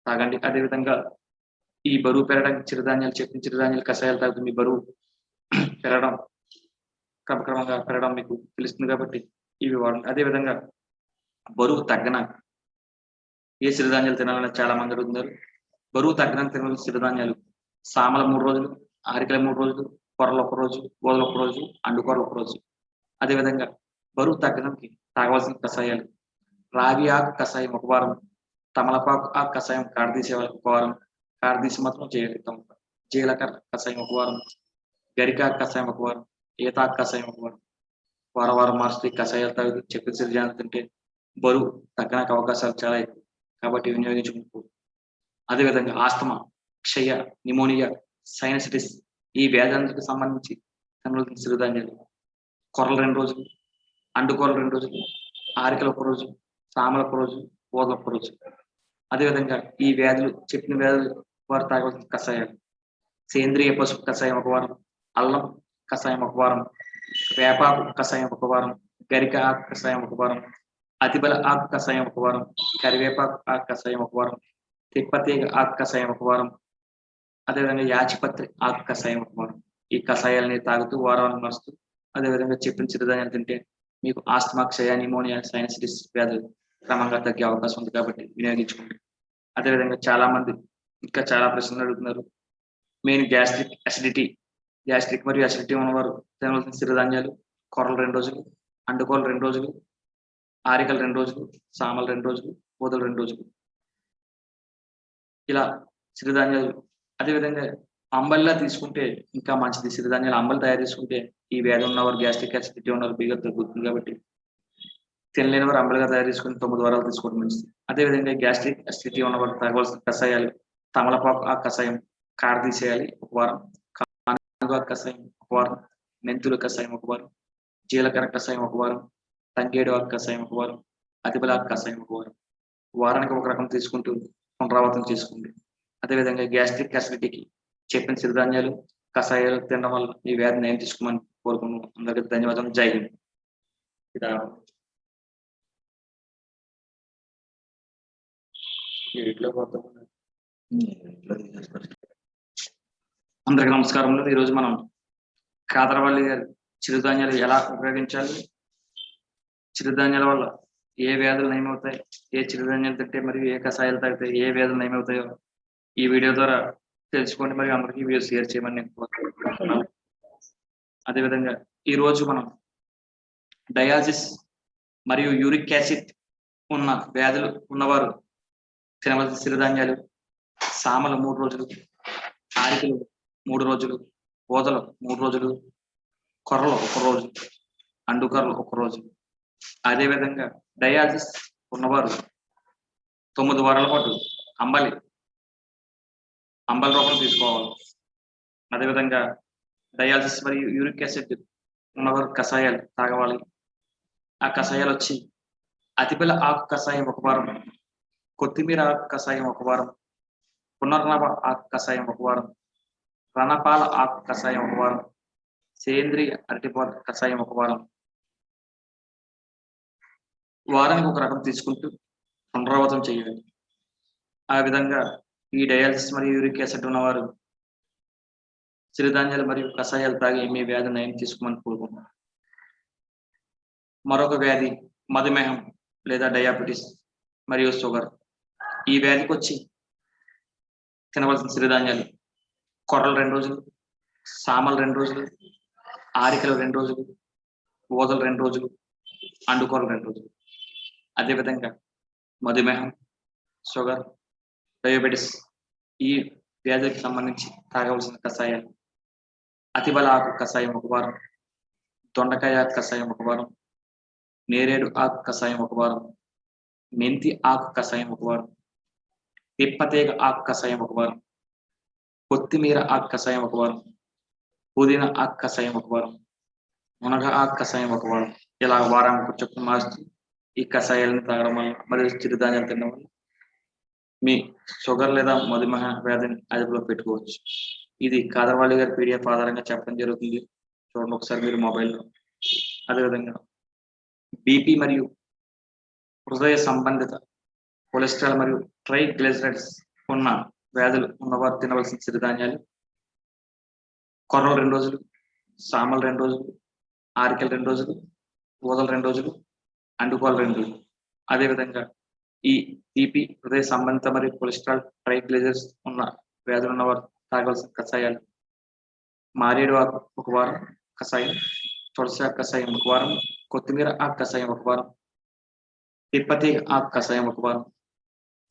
తాగండి. అదేవిధంగా ఈ బరువు పెరగడానికి చిరుధాన్యాలు చెప్పిన చిరుధాన్యాలు కషాయాలు తాగుతూ మీ బరువు పెరగడం క్రమక్రమంగా పెరగడం మీకు తెలుస్తుంది కాబట్టి ఇవి వాడండి. అదేవిధంగా బరువు తగ్గన ఏ చిరుధాన్యాలు తినాలని చాలా మంది అడుగుతున్నారు. బరువు తగ్గడానికి తినవలసిన చిరుధాన్యాలు సామల 3 రోజులు, ఆరికల 3 రోజులు, కొర్రలు 1 రోజు, గోధులు 1 రోజు, అండుకొరలు 1 రోజు. అదేవిధంగా బరువు తగ్గడానికి తాగవలసిన కషాయాలు రాగి ఆకు కషాయం 1 వారం, తమలపాకు ఆకు కషాయం కాడదీసే వాళ్ళకి 1 వారం, కాడదీసి మాత్రం చేయగలుగుతాం. జీలకర్ర కషాయం 1 వారం, గరికాకు కషాయం 1 వారం, ఈతాకు కషాయం 1 వారం. వారం మారుస్తూ ఈ కషాయాలు తాగుతూ చెప్పిన చిరుధాన్యాలు తింటే బరువు తగ్గడానికి అవకాశాలు చాలా ఎక్కువ కాబట్టి వినియోగించుకుంటూ. అదేవిధంగా ఆస్తమా, క్షయ, నిమోనియా, సైనసిటిస్ ఈ వ్యాధులకు సంబంధించి తినవలసిన చిరుధాన్యాలు కొర్రలు 2 రోజులు, అండుకొరలు 2 రోజులు, ఆరికలు 1 రోజు, సామలు 1 రోజు, గోధులు 1 రోజు. అదేవిధంగా ఈ వ్యాధులు చెప్పిన వ్యాధులు వారు తాగవలసిన కషాయాలు సేంద్రియ పసుపు కషాయం 1 వారం, అల్లం కషాయం 1 వారం, వేపాకు కషాయం 1 వారం, గరిక ఆకు కషాయం 1 వారం, అతిబల ఆకు కషాయం 1 వారం, కరివేపాకు ఆకు కషాయం 1 వారం, తిప్పతీగ ఆకు కషాయం 1 వారం, అదేవిధంగా యాచిపత్రి ఆకు కషాయం 1 వారం. ఈ కషాయాలని తాగుతూ వారాన్ని మారుస్తూ అదేవిధంగా చెప్పిన చిరుధాన్యాలు తింటే మీకు ఆస్తమా, క్షయ, నిమోనియా, సైనసిటిస్ వ్యాధులు క్రమంగా తగ్గే అవకాశం ఉంది కాబట్టి వినియోగించుకోండి. అదేవిధంగా చాలా మంది ఇంకా చాలా ప్రశ్నలు అడుగుతున్నారు. మెయిన్ గ్యాస్ట్రిక్ మరియు అసిడిటీ ఉన్నవారు తినవలసిన చిరుధాన్యాలు కొర్రలు 2 రోజులు, అండుకోరలు 2 రోజులు, ఆరికలు 2 రోజులు, సామలు 2 రోజులు, గోధులు 2 రోజులు. ఇలా చిరుధాన్యాలు అదేవిధంగా అంబలిలా తీసుకుంటే ఇంకా మంచిది. చిరుధాన్యాలు అంబలి తయారు చేసుకుంటే ఈ వ్యాధి ఉన్నవారు గ్యాస్ట్రిక్ అసిడిటీ ఉన్నవారు బీగా తగ్గుతుంది కాబట్టి తినలేని వారు అంబలిగా తయారు చేసుకుని 9 వారాలు తీసుకోవడం మంచిది. అదేవిధంగా గ్యాస్ట్రిక్ అసిడిటీ ఉన్నవారు తాగవలసిన కషాయాలు తమలపాకు ఆ కషాయం కాడ తీసేయాలి 1 వారం, కానుగ కషాయం 1 వారం, మెంతుల కషాయం 1 వారం, జీలకర్ర కషాయం 1 వారం, తంగేడు ఆకు కషాయం 1 వారం, అతిబలాకు కషాయం 1 వారం. వారానికి 1 రకం తీసుకుంటూ పునరావృతం చేసుకోండి. అదేవిధంగా గ్యాస్ట్రిక్ అసిడిటీకి చెప్పిన చిరుధాన్యాలు కషాయాలు తినడం వల్ల ఈ వ్యాధి నయం తీసుకోమని కోరుకున్నాను. అందరికీ ధన్యవాదాలు. జై హింద్. అందరికీ నమస్కారం. ఈరోజు మనం కాదరవల్లి గారి చిరుధాన్యాలు ఎలా ఉపయోగించాలి, చిరుధాన్యాల వల్ల ఏ వ్యాధులు నయమవుతాయి, ఏ చిరుధాన్యాలు తింటే మరియు ఏ కషాయాలు తాగితే ఏ వ్యాధులు నయమవుతాయో ఈ వీడియో ద్వారా తెలుసుకోండి మరియు అందరికీ వీడియో షేర్ చేయమని నేను కోరుకుంటున్నాను. అదేవిధంగా ఈరోజు మనం డయాసిస్ మరియు యూరిక్ యాసిడ్ ఉన్న వ్యాధులు ఉన్నవారు తినవలసిన చిరుధాన్యాలు సామలు 3 రోజులు, ఆరికలు 3 రోజులు, గోధులు 3 రోజులు, కొర్రలు 1 రోజు, అండుకొరలు 1 రోజు. అదేవిధంగా డయాసిస్ ఉన్నవారు 9 వారాల పాటు అంబలి రూపం తీసుకోవాలి. అదేవిధంగా డయాలిసిస్ మరియు యూరిక్ యాసిడ్ ఉన్నవారు కషాయాలు తాగవాలి. ఆ కషాయాలు వచ్చి అతిబల ఆకు కషాయం 1 వారం, కొత్తిమీర ఆకు కషాయం 1 వారం, పునర్నవ ఆకు కషాయం 1 వారం, రణపాల ఆకు కషాయం 1 వారం, సేంద్రియ అరటిపాలు కషాయం 1 వారం. వారానికి 1 రకం తీసుకుంటూ పునరావృతం చేయాలి. ఆ విధంగా ఈ డయాలిసిస్ మరియు యూరిక్ యాసిడ్ ఉన్నవారు చిరుధాన్యాలు మరియు కషాయాలు తాగి మీ వ్యాధి నయం తీసుకోమని కోరుకుంటున్నాను. మరొక వ్యాధి మధుమేహం లేదా డయాబెటీస్ మరియు షుగర్. ఈ వ్యాధికి వచ్చి తినవలసిన చిరుధాన్యాలు కొర్రలు 2 రోజులు, సామలు 2 రోజులు, ఆరికలు 2 రోజులు, గోధులు 2 రోజులు, అండుకొరలు 2 రోజులు. అదేవిధంగా మధుమేహం, షుగర్, డయాబెటీస్ ఈ వ్యాధికి సంబంధించి తాగవలసిన కషాయాలు అతిబల ఆకు కషాయం 1 వారం, దొండకాయ ఆకు కషాయం 1 వారం, నేరేడు ఆకు కషాయం 1 వారం, మెంతి ఆకు కషాయం 1 వారం, తిప్పతీగ ఆకు కషాయం 1 వారం, కొత్తిమీర ఆకు కషాయం 1 వారం, పుదీనా ఆకు కషాయం 1 వారం, మునగ ఆకు కషాయం 1 వారం. ఇలా వారానికి చొప్పున మారుస్తూ ఈ కషాయాలను తాగడం వల్ల మరియు చిరుధాన్యాలు తినడం వల్ల మీ షుగర్ లేదా మధుమేహ వ్యాధిని అదుపులో పెట్టుకోవచ్చు. ఇది కాదరవల్లి గారి PDF ఆధారంగా చెప్పడం జరుగుతుంది. చూడండి ఒకసారి మీరు మొబైల్లో. అదేవిధంగా బీపీ మరియు హృదయ సంబంధిత కొలెస్ట్రాల్ మరియు ట్రైగ్లిజరైడ్స్ ఉన్న వ్యాధులు ఉన్నవారు తినవలసిన సిరిధాన్యాలు కొర్రలు 2 రోజులు, సామలు 2 రోజులు, ఆరికలు 2 రోజులు, ఊదలు 2 రోజులు, అండుకోలు 2 రోజులు. అదేవిధంగా ఈ బీపీ, హృదయ సంబంధిత మరియు కొలెస్ట్రాల్, ట్రైగ్లిజరైడ్స్ ఉన్న వ్యాధులు ఉన్నవారు తాగవలసిన కషాయాలు మారేడు ఆకు 1 వారం కషాయం, తులసి ఆకు కషాయం 1 వారం, కొత్తిమీర ఆకు కషాయం 1 వారం, తిప్పతీగ ఆకు కషాయం 1 వారం,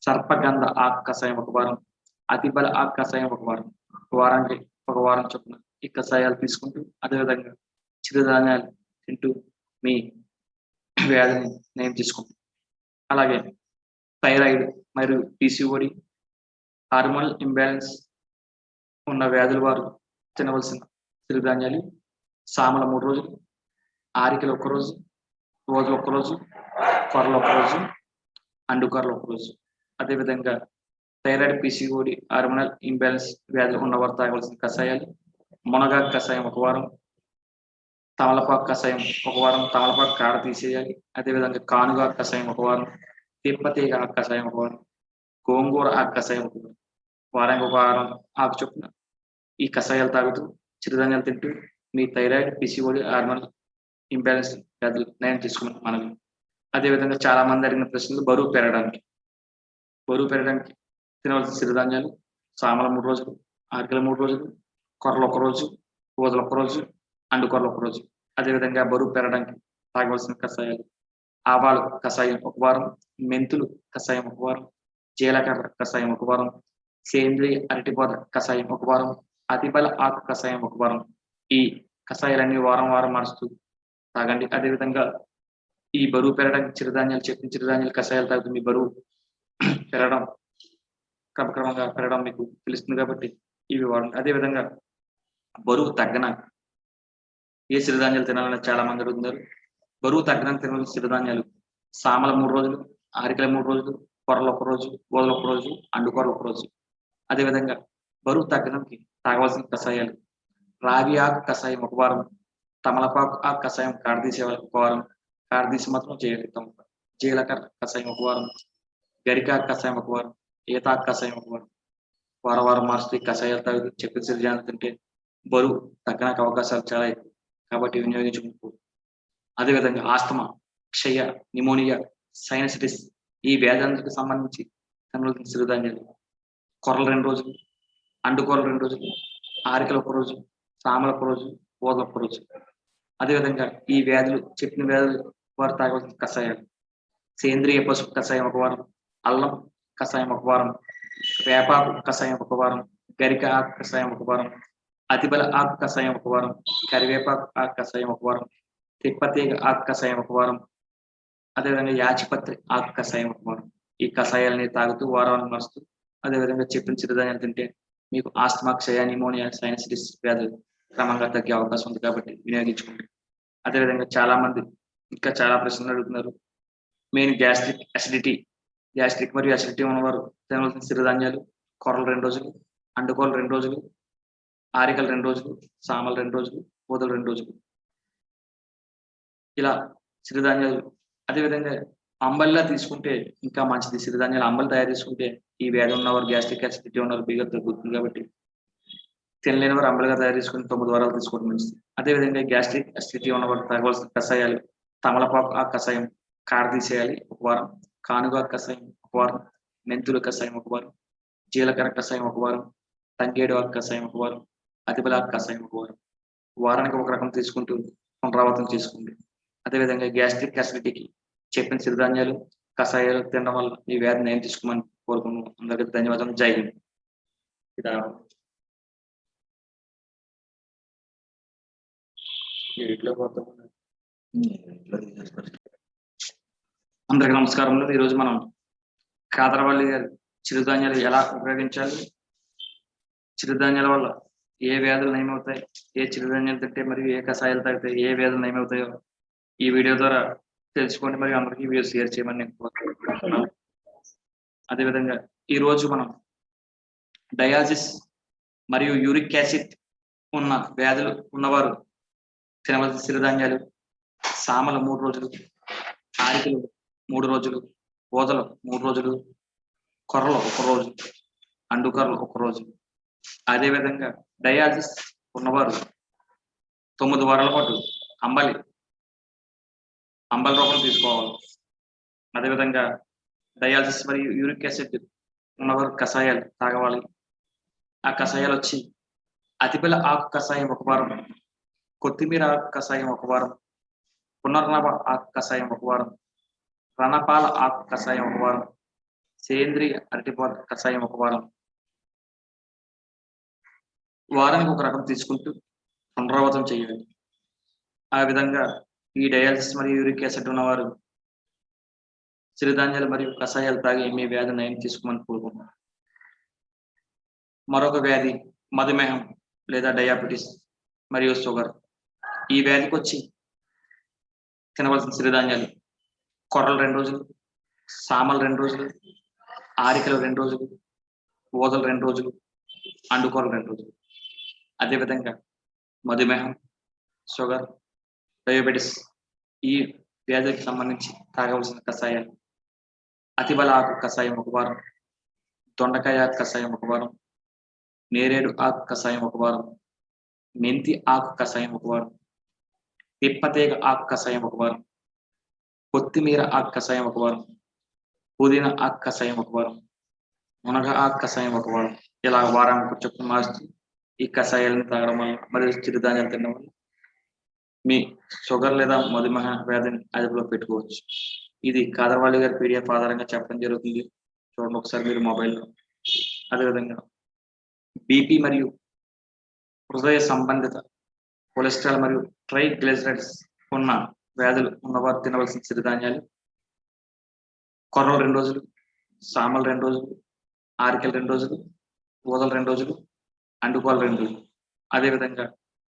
సర్పగంధ ఆకు కషాయం 1 వారం, అతిబల ఆకు కషాయం 1 వారం. వారానికి 1 వారం చొప్పున ఈ కషాయాలు తీసుకుంటూ అదేవిధంగా చిరుధాన్యాలు తింటూ మీ వ్యాధిని నయం తీసుకుంటాం. అలాగే థైరాయిడ్ మరియు పీసీఓడి, హార్మోనల్ ఇంబ్యాలెన్స్ ఉన్న వ్యాధుల వారు తినవలసిన సిరిధాన్యాలు సామల 3 రోజులు, ఆరికలు 1 రోజు, రోజులు 1 రోజు, కొర్రలు 1 రోజు, అండుకొర్రలు 1 రోజు. అదేవిధంగా థైరాయిడ్, పీసీఓడి, హార్మోనల్ ఇంబ్యాలెన్స్ వ్యాధులు ఉన్నవారు తాగవలసిన కషాయాలు మునగాకు కషాయం 1 వారం, తమలపాకు కషాయం 1 వారం, తమలపాకు కాడ తీసేయాలి. అదేవిధంగా కానుగాకు కషాయం 1 వారం, తిప్పతీగ ఆకు కషాయం 1 వారం, గోంగూర ఆకు కషాయం 1 వారం. వారానికి 1 వారం ఆకు చొప్పున ఈ కషాయాలు తాగుతూ చిరుధాన్యాలు తింటూ మీ థైరాయిడ్, పీసీఓడి, హార్మోనల్ ఇంబ్యాలెన్స్ వ్యాధులు నయం తీసుకున్నాం మనం. అదేవిధంగా చాలా మంది అడిగిన ప్రశ్నలు బరువు పెరగడానికి తినవలసిన సిరిధాన్యాలు సామల 3 రోజులు, ఆరికల 3 రోజులు, కొర్రలు 1 రోజు, ఊదలు 1 రోజు, అండుకొర్రలు 1 రోజు. అదేవిధంగా బరువు పెరగడానికి తాగవలసిన కషాయాలు ఆవాలు కషాయం 1 వారం, మెంతులు కషాయం 1 వారం, జీలకర్ర కషాయం 1 వారం, సేంద్రియ అరటిపొద కషాయం 1 వారం, అతిబల ఆకు కషాయం 1 వారం. ఈ కషాయాలన్నీ వారం మారుస్తూ తాగండి. అదేవిధంగా ఈ బరువు పెరగడానికి చెప్పిన చిరుధాన్యాలు కషాయాలు తాగుతూ మీ బరువు పెరగడం క్రమక్రమంగా పెరగడం మీకు తెలుస్తుంది కాబట్టి ఇవి వాడండి. అదేవిధంగా బరువు తగ్గన ఏ సిరిధాన్యాలు తినాలని చాలా మంది అడుగుతున్నారు. బరువు తగ్గడానికి తినవలసిన సిరిధాన్యాలు సామల 3 రోజులు, ఆరికల 3 రోజులు, కొర్రలు 1 రోజు, ఊదలు 1 రోజు, అండుకొర్రలు 1 రోజు. అదేవిధంగా బరువు తగ్గడానికి తాగవలసిన కషాయాలు రాగి ఆకు కషాయం 1 వారం, తమలపాకు ఆకు కషాయం కాడదీసే 1 వారం, కాడదీసి మాత్రం చేయగలుగుతాం. జీలకర్ర కషాయం 1 వారం, గరికాకు కషాయం 1 వారం, ఈతాకు కషాయం 1 వారం. వారం మారుస్తూ ఈ కషాయాలు తాగుతూ చెప్పిన సిరిధాన్యాలు తింటే బరువు తగ్గడానికి అవకాశాలు చాలా ఎక్కువ కాబట్టి వినియోగించుకుంటూ అదేవిధంగా ఆస్తమా, క్షయ, నిమోనియా, సైనసిటిస్ ఈ వ్యాధులకు సంబంధించి తినవలసిన సిరిధాన్యాలు కొర్రలు 2 రోజులు, అండుకొర్రలు 2 రోజులు, ఆరికలు 1 రోజు, సామలు 1 రోజు, ఊదలు 1 రోజు. అదేవిధంగా ఈ చెప్పిన వ్యాధులు వారు తాగవలసిన కషాయాలు సేంద్రియ పసుపు కషాయం 1 వారం, అల్లం కషాయం 1 వారం, వేపాకు కషాయం 1 వారం, గరిక ఆకు కషాయం 1 వారం, అతిబల ఆకు కషాయం 1 వారం, కరివేపాకు ఆకు కషాయం 1 వారం, తిప్పతీగ ఆకు కషాయం 1 వారం, అదేవిధంగా యాచిపత్రి ఆకు కషాయం 1 వారం. ఈ కషాయాలని తాగుతూ వారాన్ని మారుస్తూ అదేవిధంగా చెప్పిన చిరుధాన్యాలు తింటే మీకు ఆస్తమా, క్షయ, నిమోనియా, సైనసిటిస్ వ్యాధులు క్రమంగా తగ్గే అవకాశం ఉంది కాబట్టి వినియోగించుకోండి. అదేవిధంగా చాలా మంది ఇంకా చాలా ప్రశ్నలు అడుగుతున్నారు. మెయిన్ గ్యాస్ట్రిక్ మరియు అసిడిటీ ఉన్నవారు తినవలసిన సిరిధాన్యాలు కొర్రలు 2 రోజులు, అండుకోలు 2 రోజులు, ఆరికలు 2 రోజులు, సామలు 2 రోజులు, ఊదలు 2 రోజులు. ఇలా సిరిధాన్యాలు అదేవిధంగా అంబలిలా తీసుకుంటే ఇంకా మంచిది. సిరిధాన్యాలు అంబలి తయారు చేసుకుంటే ఈ వ్యాధి ఉన్నవారు గ్యాస్ట్రిక్ అసిడిటీ ఉన్నవారు బీగా తగ్గుతుంది కాబట్టి తినలేని వారు అంబలిగా తయారు చేసుకుని 9 వారాలు తీసుకోవడం మంచిది. అదేవిధంగా గ్యాస్ట్రిక్ అసిడిటీ ఉన్నవారు తాగవలసిన కషాయాలు తమలపాకు ఆ కషాయం కాడ తీసేయాలి 1 వారం, కానుగా కషాయం 1 వారం, మెంతుల కషాయం 1 వారం, జీలకర్ర కషాయం 1 వారం, తంగేడు ఆకు కషాయం 1 వారం, అతిబల ఆకు కషాయం 1 వారం. వారానికి 1 రకం తీసుకుంటూ పునరావృతం చేసుకోండి. అదేవిధంగా గ్యాస్ట్రిక్ అసిడిటీకి చెప్పిన సిరిధాన్యాలు కషాయాలు తినడం వల్ల ఈ వ్యాధిని నయం తీసుకోమని కోరుకున్నాను. అందరికీ ధన్యవాదాలు. జై హింద్. అందరికీ నమస్కారములు. ఈరోజు మనం కాదరవల్లి గారి చిరుధాన్యాలు ఎలా ఉపయోగించాలి, చిరుధాన్యాల వల్ల ఏ వ్యాధులు నయమవుతాయి, ఏ చిరుధాన్యాలు తింటే మరియు ఏ కషాయాలు తాగితే ఏ వ్యాధులు నయమవుతాయో ఈ వీడియో ద్వారా తెలుసుకోండి మరియు అందరికీ వీడియో షేర్ చేయమని నేను కోరుకుంటున్నాను. అదేవిధంగా ఈరోజు మనం డయాలసిస్ మరియు యూరిక్ యాసిడ్ ఉన్న వ్యాధులు ఉన్నవారు తినవలసిన సిరిధాన్యాలు సామలు 3 రోజులు, ఆరికలు 3 రోజులు, ఊదలు 3 రోజులు, కొర్రలు 1 రోజు. అండుకర్లు ఒక రోజు. అదేవిధంగా డయాలసిస్ ఉన్నవారు 9 వారాల పాటు అంబలి రూపంలో తీసుకోవాలి. అదేవిధంగా డయాలసిస్ మరియు యూరిక్ యాసిడ్ ఉన్నవారు కషాయాలు తాగవాలి. ఆ కషాయాలు వచ్చి అతిబల ఆకు కషాయం ఒక వారం, కొత్తిమీర ఆకు కషాయం ఒక వారం, పునర్నవ ఆకు కషాయం ఒక వారం, రణపాల ఆకు కషాయం ఒక వారం, సేంద్రియ అరటిపాల కషాయం ఒక వారం. వారానికి ఒక రకం తీసుకుంటూ పునరావృతం చేయాలి. ఆ విధంగా ఈ డయాలసిస్ మరియు యూరిక్ యాసిడ్ ఉన్నవారు సిరిధాన్యాలు మరియు కషాయాలు తాగి మీ వ్యాధి నయం తీసుకోమని కోరుకుంటున్నాను. మరొక వ్యాధి మధుమేహం లేదా డయాబెటీస్ మరియు షుగర్. ఈ వ్యాధికి వచ్చి తినవలసిన సిరిధాన్యాలు కొర్రలు 2 రోజులు, సామలు 2 రోజులు, ఆరికలు 2 రోజులు, ఊదలు 2 రోజులు, అండుకూరలు 2 రోజులు. అదేవిధంగా మధుమేహం, షుగర్, డయాబెటీస్ ఈ వ్యాధికి సంబంధించి తాగవలసిన కషాయాలు అతిబల ఆకు కషాయం ఒక వారం, దొండకాయ ఆకు కషాయం ఒక వారం, నేరేడు ఆకు కషాయం ఒక వారం, మెంతి ఆకు కషాయం ఒక వారం, తిప్పతీగ ఆకు కషాయం ఒక వారం, కొత్తిమీర ఆకు కషాయం ఒక వారం, పుదీనా ఆకు కషాయం ఒక వారం, మునగ ఆకు కషాయం ఒక వారం. ఇలా వారానికి చొప్పున మారుస్తూ ఈ కషాయాలను తాగడం వల్ల మరియు చిరుధాన్యాలు తినడం వల్ల మీ షుగర్ లేదా మధుమేహ వ్యాధిని అదుపులో పెట్టుకోవచ్చు. ఇది కాదర్వాళి గారి పీడిఎఫ్ ఆధారంగా చెప్పడం జరుగుతుంది. చూడండి ఒకసారి మీరు మొబైల్లో. అదేవిధంగా బీపీ మరియు హృదయ సంబంధిత కొలెస్ట్రాల్ మరియు ట్రైగ్లిజరైడ్స్ ఉన్న వ్యాధులు ఉన్నవారు తినవలసిన సిరిధాన్యాలు కొర్రలు 2 రోజులు, సామలు 2 రోజులు, ఆరికలు 2 రోజులు, ఊదలు 2 రోజులు, అండుకోలు 2 రోజులు. అదేవిధంగా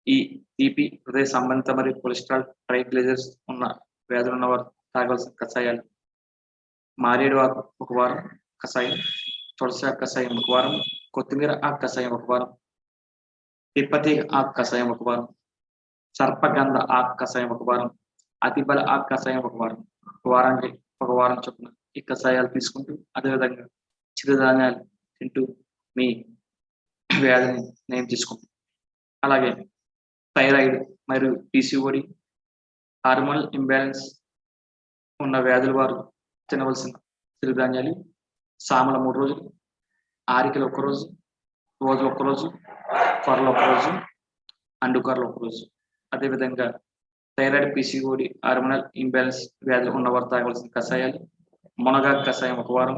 ఈ బీపీ హృదయ సంబంధిత మరియు కొలెస్ట్రాల్ ట్రైగ్లిజరైడ్స్ ఉన్న వ్యాధులు ఉన్నవారు తాగవలసిన కషాయాలు మారేడు ఆకు ఒక వారం కషాయం, తులసి ఆకు కషాయం ఒక వారం, కొత్తిమీర ఆకు కషాయం ఒక వారం, తిప్పతీగ ఆకు కషాయం ఒక వారం, సర్పగంధ ఆకు కషాయం ఒక వారం, అతిబల ఆకు కషాయం ఒక వారం. వారానికి ఒక వారం చొప్పున ఈ కషాయాలు తీసుకుంటూ అదేవిధంగా చిరుధాన్యాలు తింటూ మీ వ్యాధిని నయం తీసుకుంటాం. అలాగే థైరాయిడ్ మరియు పీసీఓడి హార్మోనల్ ఇంబ్యాలెన్స్ ఉన్న వ్యాధుల వారు తినవలసిన సిరిధాన్యాలు సామల 3 రోజులు, ఆరికలు 1 రోజు, ఊదలు 1 రోజు, కొర్రలు 1 రోజు, అండుకర్రలు 1 రోజు. అదేవిధంగా థైరాయిడ్, పీసీఓడి హార్మోనల్ ఇంబ్యాలెన్స్ వ్యాధులు ఉన్నవారు తాగవలసిన కషాయాలు మునగాకు కషాయం ఒక వారం,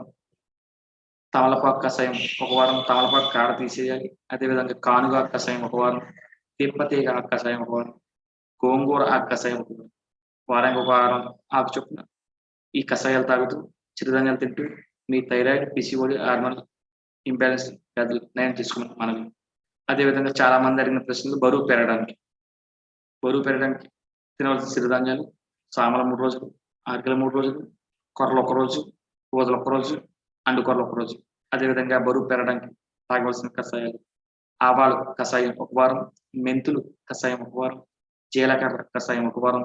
తమలపాకు కషాయం ఒక వారం, తమలపాకు కాడ తీసేయాలి. అదేవిధంగా కానుగాకు కషాయం ఒక వారం, తిప్పతీగ ఆకు కషాయం ఒక వారం, గోంగూర ఆకు కషాయం ఒక వారం. వారానికి ఒక వారం ఆకు చొప్పున ఈ కషాయాలు తాగుతూ చిరుధాన్యాలు తింటూ మీ థైరాయిడ్, పీసీఓడి హార్మోనల్ ఇంబ్యాలెన్స్ వ్యాధులు నయం తీసుకున్నాం మనం. అదేవిధంగా చాలా మంది అడిగిన ప్రశ్నలు బరువు పెరగడానికి తినవలసిన సిరిధాన్యాలు సామల 3 రోజులు, ఆరికలు 3 రోజులు, కొర్రలు 1 రోజు, ఊదలు 1 రోజు, అండుకొర్రలు 1 రోజు. అదేవిధంగా బరువు పెరగడానికి తాగవలసిన కషాయాలు ఆవాలు కషాయం ఒక వారం, మెంతులు కషాయం ఒక వారం, జీలకర్ర కషాయం ఒక వారం,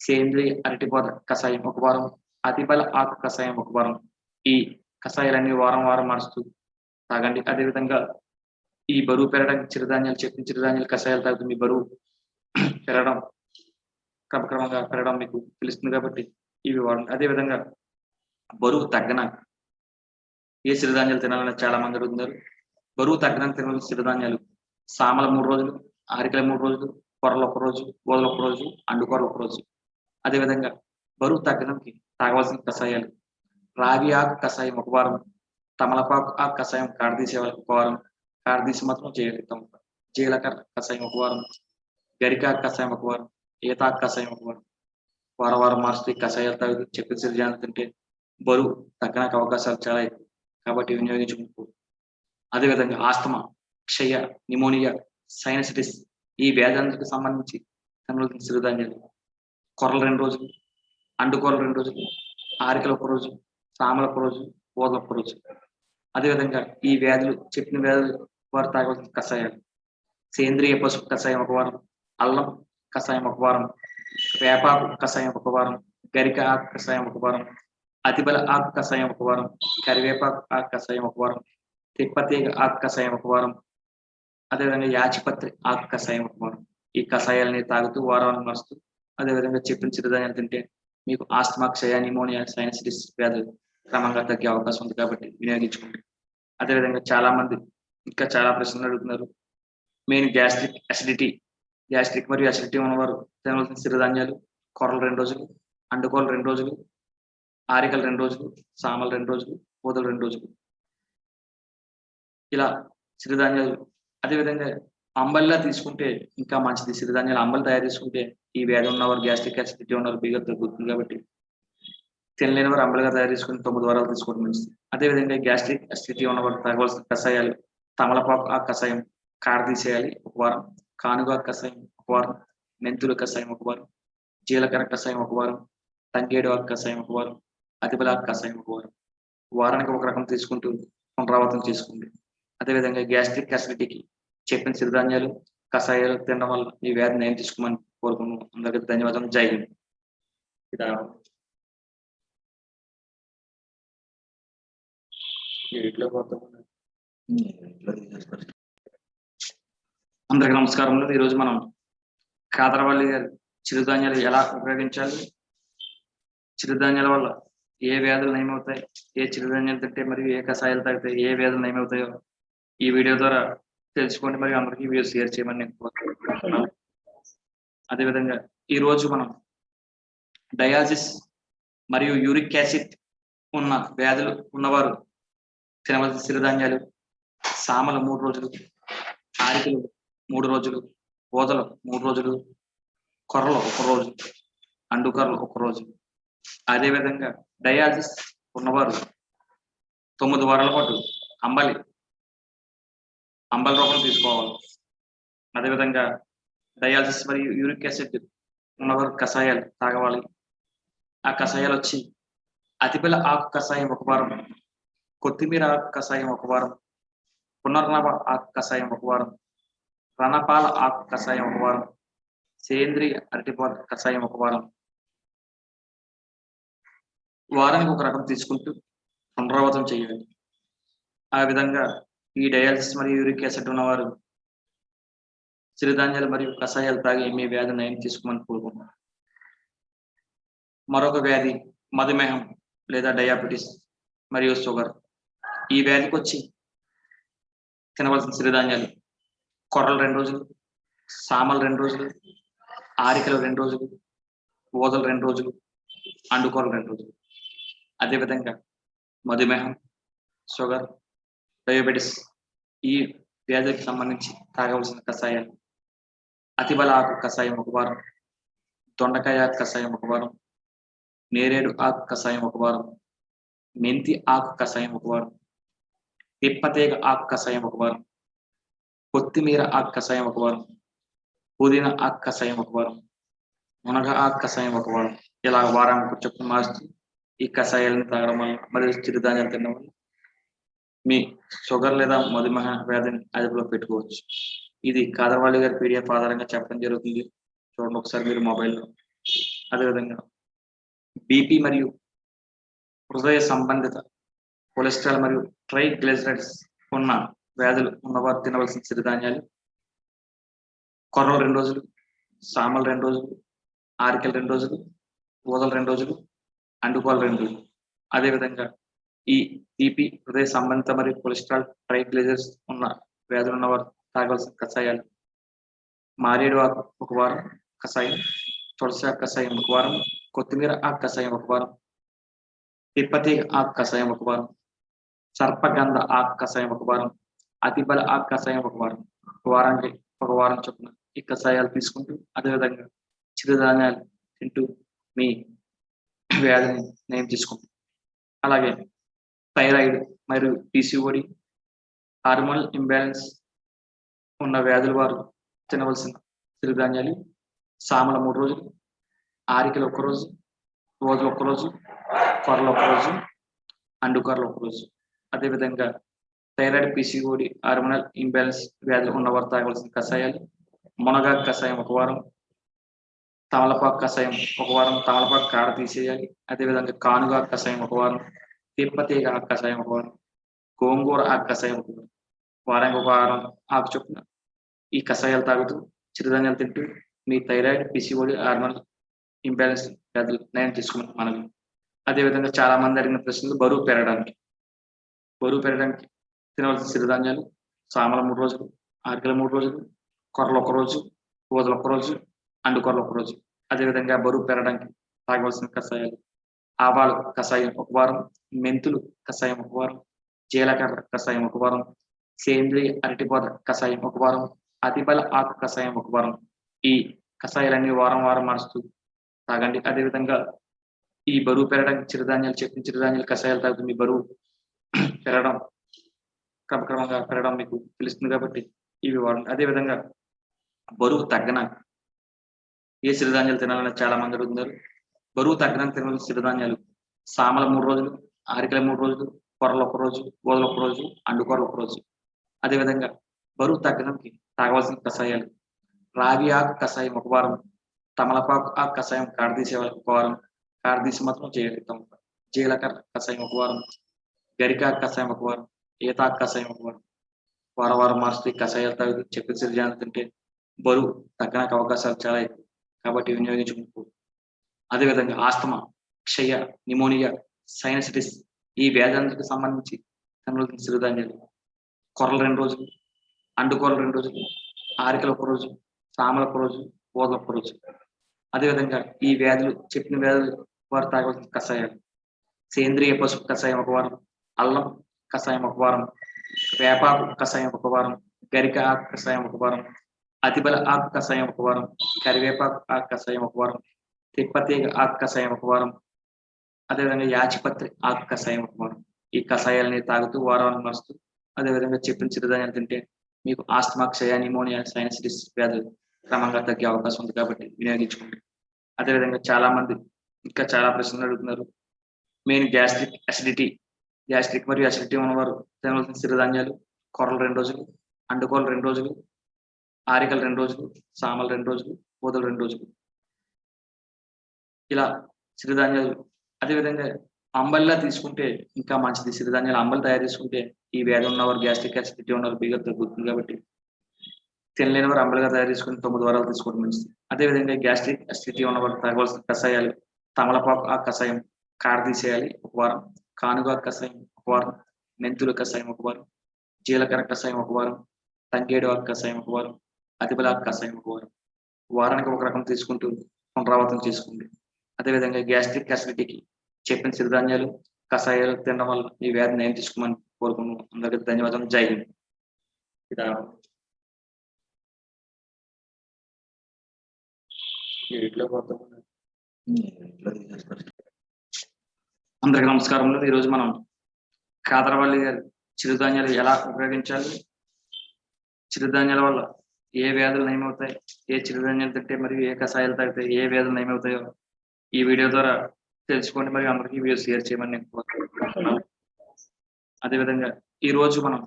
సేంద్రియ అరటిపొద కషాయం ఒక వారం, అతిబల ఆకు కషాయం ఒక వారం. ఈ కషాయాలన్నీ వారం మారుస్తూ తాగండి. అదేవిధంగా ఈ బరువు పెరగడానికి చిరుధాన్యాలు చెప్పిన చిరుధాన్యాలు కషాయాలు తాగుతూ మీ బరువు పెరగడం క్రమక్రమంగా పెరగడం మీకు తెలుస్తుంది కాబట్టి ఇవి వాడండి. అదేవిధంగా బరువు తగ్గడానికి ఏ సిరిధాన్యాలు తినాలని చాలా మంది అడుగుతున్నారు. బరువు తగ్గడానికి తినవలసిన సిరిధాన్యాలు సామల 3 రోజులు, ఆరికల 3 రోజులు, కొర్రలు 1 రోజు, ఊదలు 1 రోజు, అండుకొర్రలు 1 రోజు. అదేవిధంగా బరువు తగ్గడానికి తాగవలసిన కషాయాలు రాగి ఆకు కషాయం ఒక వారం, తమలపాకు ఆకు కషాయం కాడదీసే వాళ్ళకి ఒక వారం, కాడదీసి మాత్రం చేయగలుగుతాం. జీలకర్ర కషాయం ఒక వారం, గరికాకు కషాయం ఒక వారం, ఈతాకు కషాయం ఒక వారం. వారం మారుస్తూ కషాయాలు తాగుతూ చెప్పిన సిరిధాన్యాలు తింటే బరువు తగ్గడానికి అవకాశాలు చాలా ఎక్కువ కాబట్టి వినియోగించుకుంటూ. అదేవిధంగా ఆస్తమా, క్షయ, నిమోనియా, సైనసిటిస్ ఈ వ్యాధులకు సంబంధించి తినవలసిన సిరిధాన్యాలు కొర్రలు 2 రోజులు, అండుకొర్రలు 2 రోజులు, ఆరికలు 1 రోజు, సామలు 1 రోజు, ఊదలు 1 రోజు. అదేవిధంగా ఈ వ్యాధులు చెప్పిన వ్యాధులు వారు తాగవలసిన కషాయాలు సేంద్రియ పసుపు కషాయం ఒక వారం, అల్లం కషాయం ఒక వారం, వేపాకు కషాయం ఒక వారం, గరిక ఆకు కషాయం ఒక వారం, అతిబల ఆకు కషాయం ఒక వారం, కరివేపాకు ఆకు కషాయం ఒక వారం, తిప్పతీగ ఆకు కషాయం ఒక వారం, అదేవిధంగా యాచిపత్రి ఆకు కషాయం ఒక వారం. ఈ కషాయాలని తాగుతూ వారాలను నడుస్తూ అదేవిధంగా చెప్పిన చిరుధాన్యాలు తింటే మీకు ఆస్తమా, క్షయ, నిమోనియా, సైనసిటిస్ వ్యాధులు క్రమంగా తగ్గే అవకాశం ఉంది కాబట్టి వినియోగించుకోండి. అదేవిధంగా చాలా మంది ఇంకా చాలా ప్రశ్నలు అడుగుతున్నారు. మెయిన్ గ్యాస్ట్రిక్ మరియు అసిడిటీ ఉన్నవారు తినవలసిన సిరిధాన్యాలు కొర్రలు 2 రోజులు, అండుకోలు 2 రోజులు, ఆరికలు 2 రోజులు, సామలు 2 రోజులు, ఊదలు 2 రోజులు. ఇలా సిరిధాన్యాలు అదేవిధంగా అంబలిలా తీసుకుంటే ఇంకా మంచిది. సిరిధాన్యాలు అంబలి తయారు చేసుకుంటే ఈ వ్యాధి ఉన్నవారు గ్యాస్ట్రిక్ అసిడిటీ ఉన్నవారు బీగా తగ్గుతుంది కాబట్టి తినలేని వారు అంబలిగా తయారు చేసుకుని 9 వారాలు తీసుకోవడం మంచిది. అదేవిధంగా గ్యాస్ట్రిక్ అసిడిటీ ఉన్నవారు తాగవలసిన కషాయాలు తమలపాకు ఆ కషాయం కార తీసేయాలి ఒక వారం, కానుగా కషాయం ఒక వారం, మెంతుల కషాయం ఒక వారం, జీలకర్ర కషాయం ఒక వారం, తంగేడు ఆకు కషాయం ఒక వారం, అతిబల ఆకు కషాయం ఒక వారం. వారానికి ఒక రకం తీసుకుంటూ పునరావృతం చేసుకోండి. అదేవిధంగా గ్యాస్ట్రిక్ అసిడిటీకి చెప్పిన సిరిధాన్యాలు కషాయాలు తినడం వల్ల ఈ వ్యాధిని నయం తీసుకోమని కోరుకున్నాను. అందరికీ ధన్యవాదాలు. జై హింద్. అందరికీ నమస్కారములు. ఈరోజు మనం కాదరవల్లి గారి చిరుధాన్యాలు ఎలా ఉపయోగించాలి, చిరుధాన్యాల వల్ల ఏ వ్యాధులు నయమవుతాయి, ఏ చిరుధాన్యాలు తింటే మరియు ఏ కషాయాలు తాగితే ఏ వ్యాధులు నయమవుతాయో ఈ వీడియో ద్వారా తెలుసుకోండి మరియు అందరికీ వీడియో షేర్ చేయమని నేను కోరుకుంటున్నాను. అదేవిధంగా ఈ రోజు మనం డయాలసిస్ మరియు యూరిక్ యాసిడ్ ఉన్న వ్యాధులు ఉన్నవారు తినవలసిన సిరిధాన్యాలు సామలు 3 రోజులు, ఆరికలు 3 రోజులు, ఊదలు 3 రోజులు, కొర్రలు 1 రోజు, అండుకొర్రలు 1 రోజు. అదేవిధంగా డయాలసిస్ ఉన్నవారు 9 వారాల పాటు అంబలి రూపంలో తీసుకోవాలి. అదేవిధంగా డయాలసిస్ మరియు యూరిక్ యాసిడ్ ఉన్నవారు కషాయాలు తాగవాలి. ఆ కషాయాలు వచ్చి అతిబల ఆకు కషాయం ఒక వారం, కొత్తిమీర ఆకు కషాయం ఒక వారం, పునర్నవ ఆకు కషాయం ఒక వారం, రణపాల ఆకు కషాయం ఒక వారం, సేంద్రియ అరటిపాల కషాయం ఒక వారం. వారానికి ఒక రకం తీసుకుంటూ పునరావృతం చేయాలి. ఆ విధంగా ఈ డయాలసిస్ మరియు యూరిక్ యాసిడ్ ఉన్నవారు సిరిధాన్యాలు మరియు కషాయాలు తాగి మీ వ్యాధి నయం తీసుకోమని కోరుకుంటున్నాను. మరొక వ్యాధి మధుమేహం లేదా డయాబెటీస్ మరియు షుగర్. ఈ వ్యాధికి వచ్చి తినవలసిన సిరిధాన్యాలు కొర్రలు 2 రోజులు, సామలు 2 రోజులు, ఆరికలు 2 రోజులు, ఊదలు 2 రోజులు, అండుకొరలు 2 రోజులు. అదేవిధంగా మధుమేహం, షుగర్, డయాబెటీస్ ఈ వ్యాధికి సంబంధించి తాగవలసిన కషాయాలు అతిబల ఆకు కషాయం ఒక వారం, దొండకాయ ఆకు కషాయం ఒక వారం, నేరేడు ఆకు కషాయం ఒక వారం, మెంతి ఆకు కషాయం ఒక వారం, తిప్పతీగ ఆకు కషాయం ఒక వారం, కొత్తిమీర ఆకు కషాయం ఒక వారం, పుదీనా ఆకు కషాయం ఒక వారం, మునగ ఆకు కషాయం ఒక వారం. ఇలా వారానికి చొప్పున మారుస్తూ ఈ కషాయాలను తాగడం వల్ల మరియు చిరుధాన్యాలు తినడం వల్ల మీ షుగర్ లేదా మధుమేహ వ్యాధిని అదుపులో పెట్టుకోవచ్చు. ఇది కాదరవల్లి గారి PDF ఆధారంగా చెప్పడం జరుగుతుంది. చూడండి ఒకసారి మీరు మొబైల్లో. అదేవిధంగా బీపీ మరియు హృదయ సంబంధిత కొలెస్ట్రాల్ మరియు ట్రైగ్లిజరైడ్స్ ఉన్న వ్యాధులు ఉన్నవారు తినవలసిన సిరిధాన్యాలు కొర్రలు 2 రోజులు, సామలు 2 రోజులు, ఆరికలు 2 రోజులు, ఊదలు 2 రోజులు, అండుకోలు 2 రోజులు. అదేవిధంగా ఈ బీపీ, హృదయ సంబంధిత మరియు కొలెస్ట్రాల్ ట్రైగ్లిజరైడ్స్ ఉన్న వ్యాధులు ఉన్నవారు తాగవలసిన కషాయాలు మారేడు ఆకు ఒక వారం కషాయం, తులసి ఆకు కషాయం ఒక వారం, కొత్తిమీర ఆకు కషాయం ఒక వారం, తిప్పతీగ ఆకు కషాయం ఒక వారం, సర్పగంధ ఆకు కషాయం ఒక వారం, అతిబల ఆకు కషాయం ఒక వారం. వారానికి ఒక వారం చొప్పున ఈ కషాయాలు తీసుకుంటూ అదేవిధంగా చిరుధాన్యాలు తింటూ మీ వ్యాధిని నయం తీసుకుంటాం. అలాగే థైరాయిడ్ మరియు PCOD హార్మోనల్ ఇంబ్యాలెన్స్ ఉన్న వ్యాధుల వారు తినవలసిన సిరిధాన్యాలు సామల 3 రోజులు, ఆరికలు 1 రోజు, ఊదలు 1 రోజు, కొర్రలు 1 రోజు, అండుకొరలు 1 రోజు. అదేవిధంగా థైరాయిడ్, PCOD హార్మోనల్ ఇంబ్యాలెన్స్ వ్యాధులు ఉన్నవారు తాగవలసిన కషాయాలు మునగాకు కషాయం ఒక వారం, తమలపాకు కషాయం ఒక వారం, తమలపాకు కాడ తీసేయాలి. అదేవిధంగా కానుగా కషాయం ఒక వారం, తిప్పతీగ కషాయం ఒక వారం, గోంగూర ఆకు కషాయం ఒక వారానికి ఒక వారం ఆకు చొప్పున ఈ కషాయాలు తాగుతూ చిరుధాన్యాలు తింటూ మీ థైరాయిడ్ పిసిఓడి హార్మోన్ ఇంబ్యాలెన్స్ వ్యాధులు నయం తీసుకున్నాం మనం. అదేవిధంగా చాలా మంది అడిగిన ప్రశ్నలు బరువు పెరగడానికి తినవలసిన సిరిధాన్యాలు సామల 3 రోజులు, ఆరికలు 3 రోజులు, కొర్రలు 1 రోజు, ఊదలు 1 రోజు, అండుకొరలు 1 రోజు. అదేవిధంగా బరువు పెరగడానికి తాగవలసిన కషాయాలు ఆవాలు కషాయం 1 వారం, మెంతులు కషాయం 1 వారం, జీలకర్ర కషాయం 1 వారం, సేంద్రియ అరటిపొద కషాయం 1 వారం, అతిబల ఆకు కషాయం 1 వారం. ఈ కషాయాలన్నీ వారం మారుస్తూ తాగండి. అదేవిధంగా ఈ బరువు పెరగడానికి చిరుధాన్యాలు కషాయాలు తాగుతూ మీ బరువు పెరగడం క్రమక్రమంగా పెరగడం మీకు తెలుస్తుంది కాబట్టి ఇవి వాడండి. అదేవిధంగా బరువు తగ్గన ఏ సిరిధాన్యాలు తినాలని చాలా మంది అడుగుతున్నారు. బరువు తగ్గడానికి తినవలసిన సిరిధాన్యాలు సామల 3 రోజులు, ఆరికల 3 రోజులు, కొర్రలు 1 రోజు, ఊదలు 1 రోజు, అండుకొరలు 1 రోజు. అదేవిధంగా బరువు తగ్గడానికి తాగవలసిన కషాయాలు రాగి ఆకు కషాయం 1 వారం, తమలపాకు ఆకు కషాయం కాడదీసే 1 వారం, కాడదీసి మాత్రం చేయగలుగుతాం. జీలకర్ర కషాయం 1 వారం, గరికాకు కషాయం 1 వారం, ఈతాకు కషాయం 1 వారం. వారం మారుస్తూ ఈ కషాయాలు తాగుతూ చెప్పిన సిరిధాన్యాలు తింటే బరువు తగ్గడానికి అవకాశాలు చాలా ఎక్కువ కాబట్టి వినియోగించుకుంటూ. అదేవిధంగా ఆస్తమా, క్షయ, నిమోనియా, సైనసిటిస్ ఈ వ్యాధులకు సంబంధించి తినవలసిన సిరిధాన్యాలు కొర్రలు 2 రోజులు, అండుకొరలు 2 రోజులు, ఆరికలు 1 రోజు, సామలు 1 రోజు, ఊదలు 1 రోజు. అదేవిధంగా ఈ చెప్పిన వ్యాధులు వారు తాగవలసిన కషాయాలు సేంద్రియ పసుపు కషాయం 1 వారం, అల్లం కషాయం 1 వారం, వేపాకు కషాయం 1 వారం, గరిక ఆకు కషాయం 1 వారం, అతిబల ఆకు కషాయం 1 వారం, కరివేపాకు ఆకు కషాయం 1 వారం, తిప్పతీగ ఆకు కషాయం 1 వారం, అదేవిధంగా యాచిపత్రి ఆకు కషాయం 1 వారం. ఈ కషాయాలని తాగుతూ వారాన్ని మారుస్తూ అదేవిధంగా చెప్పిన చిరుధాన్యాలు తింటే మీకు ఆస్తమా, క్షయ, నిమోనియా, సైనసిటిస్ వ్యాధులు క్రమంగా తగ్గే అవకాశం ఉంది కాబట్టి వినియోగించుకోండి. అదేవిధంగా చాలా మంది ఇంకా చాలా ప్రశ్నలు అడుగుతున్నారు. మెయిన్ గ్యాస్ట్రిక్ మరియు అసిడిటీ ఉన్నవారు తినవలసిన సిరిధాన్యాలు కొర్రలు 2 రోజులు, అండుకోరలు 2 రోజులు, ఆరికలు 2 రోజులు, సామలు 2 రోజులు, ఊదలు 2 రోజులు. ఇలా సిరిధాన్యాలు అదేవిధంగా అంబలిలా తీసుకుంటే ఇంకా మంచిది. సిరిధాన్యాలు అంబలి తయారు చేసుకుంటే ఈ వ్యాధి ఉన్నవారు గ్యాస్ట్రిక్ అసిడిటీ ఉన్నవారు బీగా తగ్గుతుంది కాబట్టి తినలేని వారు అంబలిగా తయారు చేసుకుని 9 వారాలు తీసుకోవడం మంచిది. అదేవిధంగా గ్యాస్ట్రిక్ అసిడిటీ ఉన్నవారు తాగవలసిన కషాయాలు తమలపాకు ఆ కషాయం కాడదీసేయాలి 1 వారం, కానుగ కషాయం 1 వారం, మెంతుల కషాయం 1 వారం, జీలకర్ర కషాయం 1 వారం, తంగేడు ఆకు కషాయం 1 వారం, అతిబల ఆకు కషాయం 1 వారం. వారానికి ఒక రకం తీసుకుంటూ పునరావృతం చేసుకోండి. అదేవిధంగా గ్యాస్ట్రిక్ అసిడిటీకి చెప్పిన సిరిధాన్యాలు కషాయాలు తినడం వల్ల ఈ వ్యాధిని నయం తీసుకోమని కోరుకున్నాను. అందరికీ ధన్యవాదాలు. జై హింద్. అందరికీ నమస్కారములు. ఈరోజు మనం కాదరవల్లి గారి చిరుధాన్యాలు ఎలా ఉపయోగించాలి, చిరుధాన్యాల వల్ల ఏ వ్యాధులు నయమవుతాయి, ఏ చిరుధాన్యాలు తింటే మరియు ఏ కషాయాలు తాగితే ఏ వ్యాధులు నయమవుతాయో ఈ వీడియో ద్వారా తెలుసుకోండి మరియు అందరికీ వీడియో షేర్ చేయమని నేను కోరుకుంటున్నాను. అదేవిధంగా ఈరోజు మనం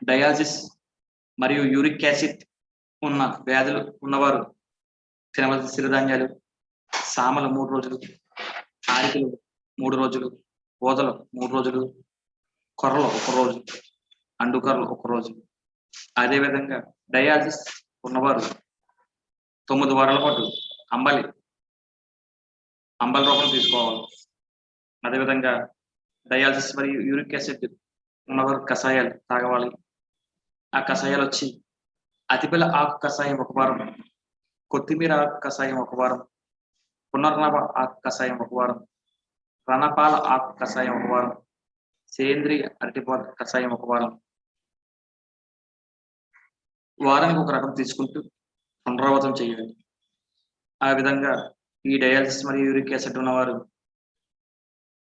డయాలసిస్ మరియు యూరిక్ యాసిడ్ ఉన్న వ్యాధులు ఉన్నవారు తినవలసిన సిరిధాన్యాలు సామలు 3 రోజులు, ఆరికలు 3 రోజులు, ఊదలు 3 రోజులు, కొర్రలు 1 రోజు, అండుకొరలు 1 రోజు. అదేవిధంగా డయాలసిస్ ఉన్నవారు 9 వారాల పాటు అంబలి రూపం తీసుకోవాలి. అదేవిధంగా డయాలసిస్ మరియు యూరిక్ యాసిడ్ ఉన్నవారు కషాయాలు తాగవాలి. ఆ కషాయాలు వచ్చి అతిబల ఆకు కషాయం 1 వారం, కొత్తిమీర ఆకు కషాయం 1 వారం, పునర్నవ ఆకు కషాయం 1 వారం, రణపాల ఆకు కషాయం 1 వారం, సేంద్రియ అరటిపొద కషాయం 1 వారం. వారానికి ఒక రకం తీసుకుంటూ పునరావృతం చేయాలి. ఆ విధంగా ఈ డయాలసిస్ మరియు యూరిక్ యాసిడ్ ఉన్నవారు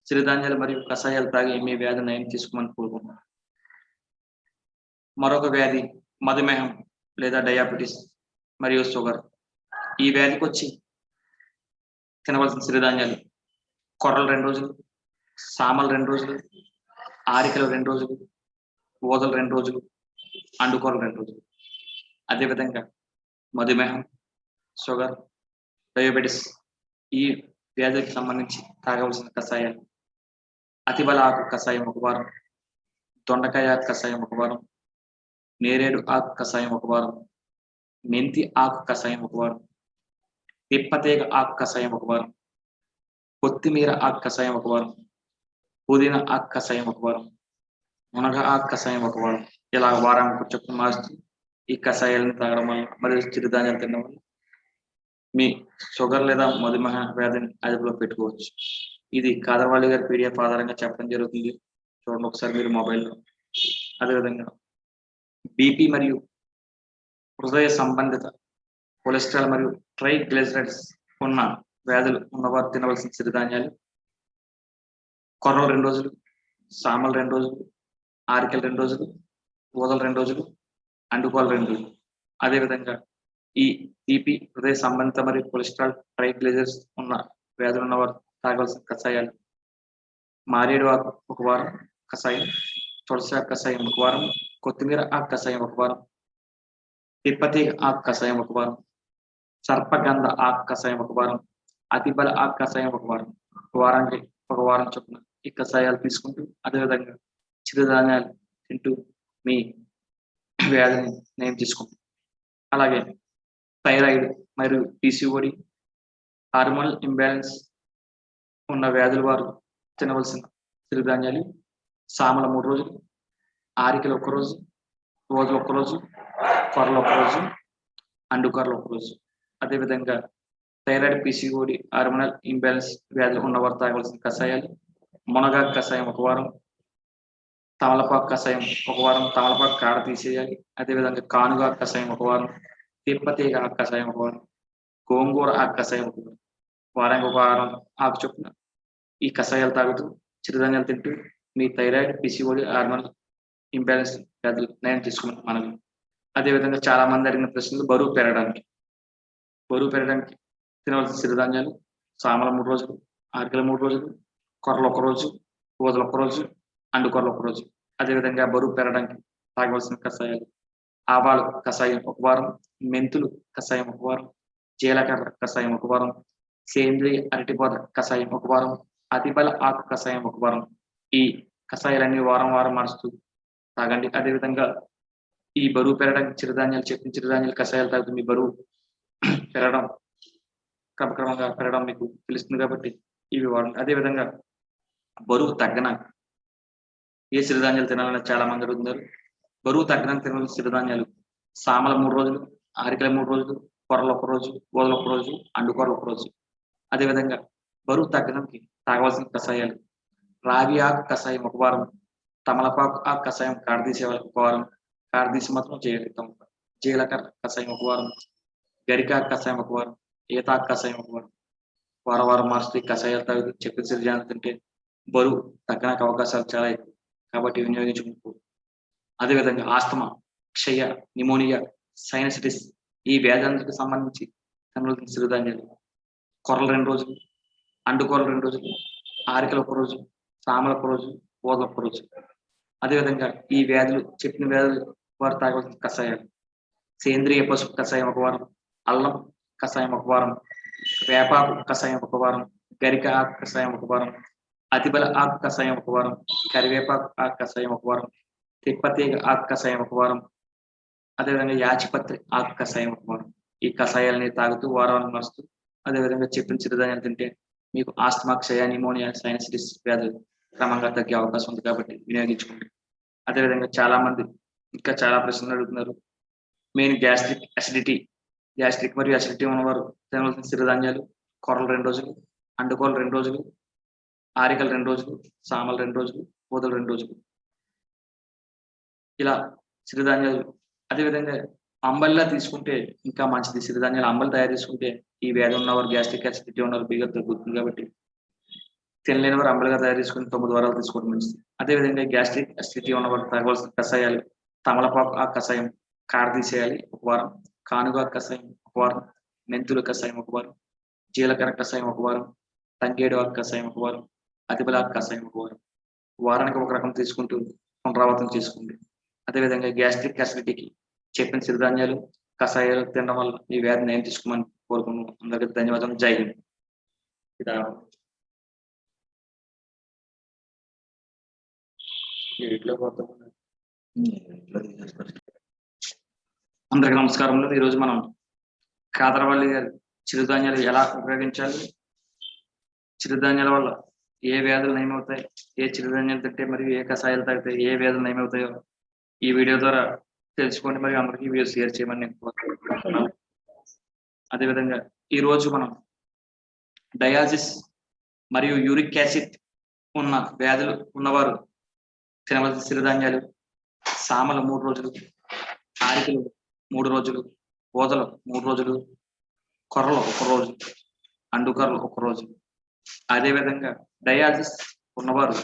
సిరిధాన్యాలు మరియు కషాయాలు తాగి మీ వ్యాధి నయం తీసుకోమని కోరుకుంటున్నాను. మరొక వ్యాధి మధుమేహం లేదా డయాబెటీస్ మరియు షుగర్. ఈ వ్యాధికి వచ్చి తినవలసిన సిరిధాన్యాలు కొర్రలు 2 రోజులు, సామలు 2 రోజులు, ఆరికలు 2 రోజులు, ఊదలు 2 రోజులు, అండుకొరలు 2 రోజులు. అదేవిధంగా మధుమేహం, షుగర్, డయాబెటీస్ ఈ వ్యాధికి సంబంధించి తాగవలసిన కషాయాలు అతిబల ఆకు కషాయం 1 వారం, దొండకాయ ఆకు కషాయం 1 వారం, నేరేడు ఆకు కషాయం 1 వారం, మెంతి ఆకు కషాయం 1 వారం, తిప్పతీగ ఆకు కషాయం 1 వారం, కొత్తిమీర ఆకు కషాయం 1 వారం, పుదీనా ఆకు కషాయం 1 వారం, మునగ ఆకు కషాయం 1 వారం. ఇలా వారానికి చొప్పున మార్చి ఈ కషాయాలను తాగడం వల్ల మరియు చిరుధాన్యాలు తినడం వల్ల మీ షుగర్ లేదా మధుమేహ వ్యాధిని అదుపులో పెట్టుకోవచ్చు. ఇది కాదరవల్లి గారి పీడిఎఫ్ ఆధారంగా చెప్పడం జరుగుతుంది. చూడండి ఒకసారి మీరు మొబైల్లో. అదేవిధంగా బీపీ మరియు హృదయ సంబంధిత కొలెస్ట్రాల్ మరియు ట్రైగ్లిజరైడ్స్ ఉన్న వ్యాధులు ఉన్నవారు తినవలసిన సిరిధాన్యాలు: కొర్రలు 2 రోజులు, సామలు 2 రోజులు, ఆరికలు 2 రోజులు, ఊదలు 2 రోజులు, అండుకోలు 2 రోజులు. అదేవిధంగా ఈ బీపీ, హృదయ సంబంధిత మరియు కొలెస్ట్రాల్, ట్రైగ్లిజరైడ్స్ ఉన్న వ్యాధులు ఉన్నవారు తాగవలసిన కషాయాలు: మారేడు ఆకు 1 వారం కషాయం, తులసి ఆకు కషాయం 1 వారం, కొత్తిమీర ఆకు కషాయం 1 వారం, తిప్పతీగ ఆకు కషాయం 1 వారం, సర్పగంధ ఆకు కషాయం 1 వారం, అతిబల ఆకు కషాయం 1 వారం. వారానికి 1 వారం చొప్పున ఈ కషాయాలు తీసుకుంటూ అదేవిధంగా చిరుధాన్యాలు తింటూ మీ వ్యాధిని నయం చేసుకుంటాం. అలాగే థైరాయిడ్ మరియు పీసీఓడి, హార్మోనల్ ఇంబ్యాలెన్స్ ఉన్న వ్యాధుల వారు తినవలసిన సిరిధాన్యాలు: సామల 3 రోజులు, ఆరికలు 1 రోజు, ఊదలు 1 రోజు, కొర్రలు 1 రోజు, అండుకొర్రలు 1 రోజు. అదేవిధంగా థైరాయిడ్, పీసీఓడి, హార్మోనల్ ఇంబ్యాలెన్స్ వ్యాధులు ఉన్నవారు తాగవలసిన కషాయాలు: మునగాకు కషాయం 1 వారం, తమలపాకు కషాయం 1 వారం, తమలపాకు కాడ తీసేయాలి. అదేవిధంగా కానుగాకు కషాయం 1 వారం, తిప్పతీగ ఆకు కషాయం 1 వారం, గోంగూర ఆకు కషాయం 1 వారం. వారానికి 1 వారం ఆకు చొప్పున ఈ కషాయాలు తాగుతూ చిరుధాన్యాలు తింటూ మీ థైరాయిడ్, పీసీఓడి, హార్మోనల్ ఇంబ్యాలెన్స్ వ్యాధులు నయం చేసుకోమని మనవి. అదేవిధంగా చాలా మంది అడిగిన ప్రశ్నలు: బరువు పెరగడానికి తినవలసిన సిరిధాన్యాలు: సామలు 3 రోజులు, ఆరికలు 3 రోజులు, కొర్రలు 1 రోజు, ఊదలు 1 రోజు, అండుకొర్రలు 1 రోజు. అదేవిధంగా బరువు పెరగడానికి తాగవలసిన కషాయాలు: ఆవాలు కషాయం 1 వారం, మెంతులు కషాయం 1 వారం, జీలకర్ర కషాయం 1 వారం, సేంద్రియ అరటిపొద కషాయం 1 వారం, అతిబల ఆకు కషాయం 1 వారం. ఈ కషాయాలన్నీ వారం మారుస్తూ తాగండి. అదేవిధంగా ఈ బరువు పెరగడానికి చెప్పిన చిరుధాన్యాలు కషాయాలు తాగుతూ మీ బరువు పెరగడం క్రమక్రమంగా పెరగడం మీకు తెలుస్తుంది కాబట్టి ఇవి వాడండి. అదేవిధంగా బరువు తగ్గడానికి ఏ సిరిధాన్యాలు తినాలని చాలా మంది అడుగుతున్నారు. బరువు తగ్గడానికి తినవలసిన సిరిధాన్యాలు: సామల 3 రోజులు, ఆరికల 3 రోజులు, కొర్రలు 1 రోజు, ఊదలు 1 రోజు, అండుకొర్రలు 1 రోజు. అదేవిధంగా బరువు తగ్గడానికి తాగవలసిన కషాయాలు: రాగి ఆకు కషాయం 1 వారం, తమలపాకు ఆకు కషాయం కాడదీసే 1 వారం, కాడదీసి మాత్రం చేయగలుగుతాం. జీలకర్ర కషాయం 1 వారం, గరికాకు కషాయం 1 వారం, ఈతాకు కషాయం 1 వారం. వారం మారుస్తూ ఈ కషాయాలు తాగుతూ చెప్పిన సిరిధాన్యాలు తింటే బరువు తగ్గడానికి అవకాశాలు చాలా ఎక్కువ కాబట్టి వినియోగించుకుంటూ. అదేవిధంగా ఆస్తమా, క్షయ, నిమోనియా, సైనసిటిస్ ఈ వ్యాధులకు సంబంధించి తినవలసిన సిరిధాన్యాలు: కొర్రలు 2 రోజులు, అండుకొర్రలు 2 రోజులు, ఆరికలు 1 రోజు, సామలు 1 రోజు, ఊదలు 1 రోజు. అదేవిధంగా ఈ చెప్పిన వ్యాధులు వారు తాగవలసిన కషాయాలు: సేంద్రియ పసుపు కషాయం 1 వారం, అల్లం కషాయం 1 వారం, వేపాకు కషాయం 1 వారం, గరిక ఆకు కషాయం 1 వారం, అతిబల ఆకు కషాయం 1 వారం, కరివేపాకు ఆకు కషాయం 1 వారం, తిప్పతీగ ఆకు కషాయం 1 వారం, అదేవిధంగా యాచిపత్రి ఆకు కషాయం 1 వారం. ఈ కషాయాలని తాగుతూ వారాన్ని మారుస్తూ అదేవిధంగా చెప్పిన చిరుధాన్యాలు తింటే మీకు ఆస్తమా, క్షయ, నిమోనియా, సైనసిటిస్ వ్యాధులు క్రమంగా తగ్గే అవకాశం ఉంది కాబట్టి వినియోగించుకోండి. అదేవిధంగా చాలా మంది ఇంకా చాలా ప్రశ్నలు అడుగుతున్నారు. మెయిన్ గ్యాస్ట్రిక్ మరియు అసిడిటీ ఉన్నవారు తినవలసిన సిరిధాన్యాలు: కొర్రలు 2 రోజులు, అండుకోలు 2 రోజులు, ఆరికలు 2 రోజులు, సామలు 2 రోజులు, ఊదలు 2 రోజులు. ఇలా సిరిధాన్యాలు. అదేవిధంగా అంబలిలా తీసుకుంటే ఇంకా మంచిది. సిరిధాన్యాలు అంబలి తయారు చేసుకుంటే ఈ వ్యాధి ఉన్నవారు, గ్యాస్ట్రిక్ అసిడిటీ ఉన్నవారు బీగా తగ్గుతుంది కాబట్టి తినలేని వారు అంబలిగా తయారు చేసుకుని 9 వారాలు తీసుకోవడం మంచిది. అదేవిధంగా గ్యాస్ట్రిక్ అసిడిటీ ఉన్నవారు తాగవలసిన కషాయాలు: తమలపాకు ఆకు కషాయం కాడదీసేయాలి 1 వారం, కానుగాకు కషాయం 1 వారం, మెంతుల కషాయం 1 వారం, జీలకర్ర కషాయం 1 వారం, తంగేడు ఆకు కషాయం 1 వారం, అతిబల ఆకు కషాయం 1 వారం. వారానికి 1 రకం తీసుకుంటూ పునరావృతం చేసుకోండి. అదేవిధంగా గ్యాస్ట్రిక్ అసిడిటీకి చెప్పిన సిరిధాన్యాలు, కషాయాలు తినడం వల్ల ఈ వ్యాధిని నయం తీసుకోమని కోరుకున్నాను. అందరికీ ధన్యవాదాలు. జై హింద్. అందరికీ నమస్కారములు. ఈరోజు మనం కాదరవల్లి గారి చిరుధాన్యాలు ఎలా ఉపయోగించాలి, చిరుధాన్యాల వల్ల ఏ వ్యాధులు నయమవుతాయి, ఏ చిరుధాన్యాలు తింటే మరియు ఏ కషాయాలు తాగితే ఏ వ్యాధులు నయమవుతాయో ఈ వీడియో ద్వారా తెలుసుకోండి. మరియు అందరికీ వీడియో షేర్ చేయమని నేను కోరుకుంటున్నాను. అదేవిధంగా ఈరోజు మనం డయాసిస్ మరియు యూరిక్ యాసిడ్ ఉన్న వ్యాధులు ఉన్నవారు తినవలసిన సిరిధాన్యాలు: సామలు 3 రోజులు, ఆరికలు 3 రోజులు, ఓదలు 3 రోజులు, కొర్రలు 1 రోజు, అండుకొర్రలు 1 రోజు. అదేవిధంగా డయాలిసిస్ ఉన్నవారు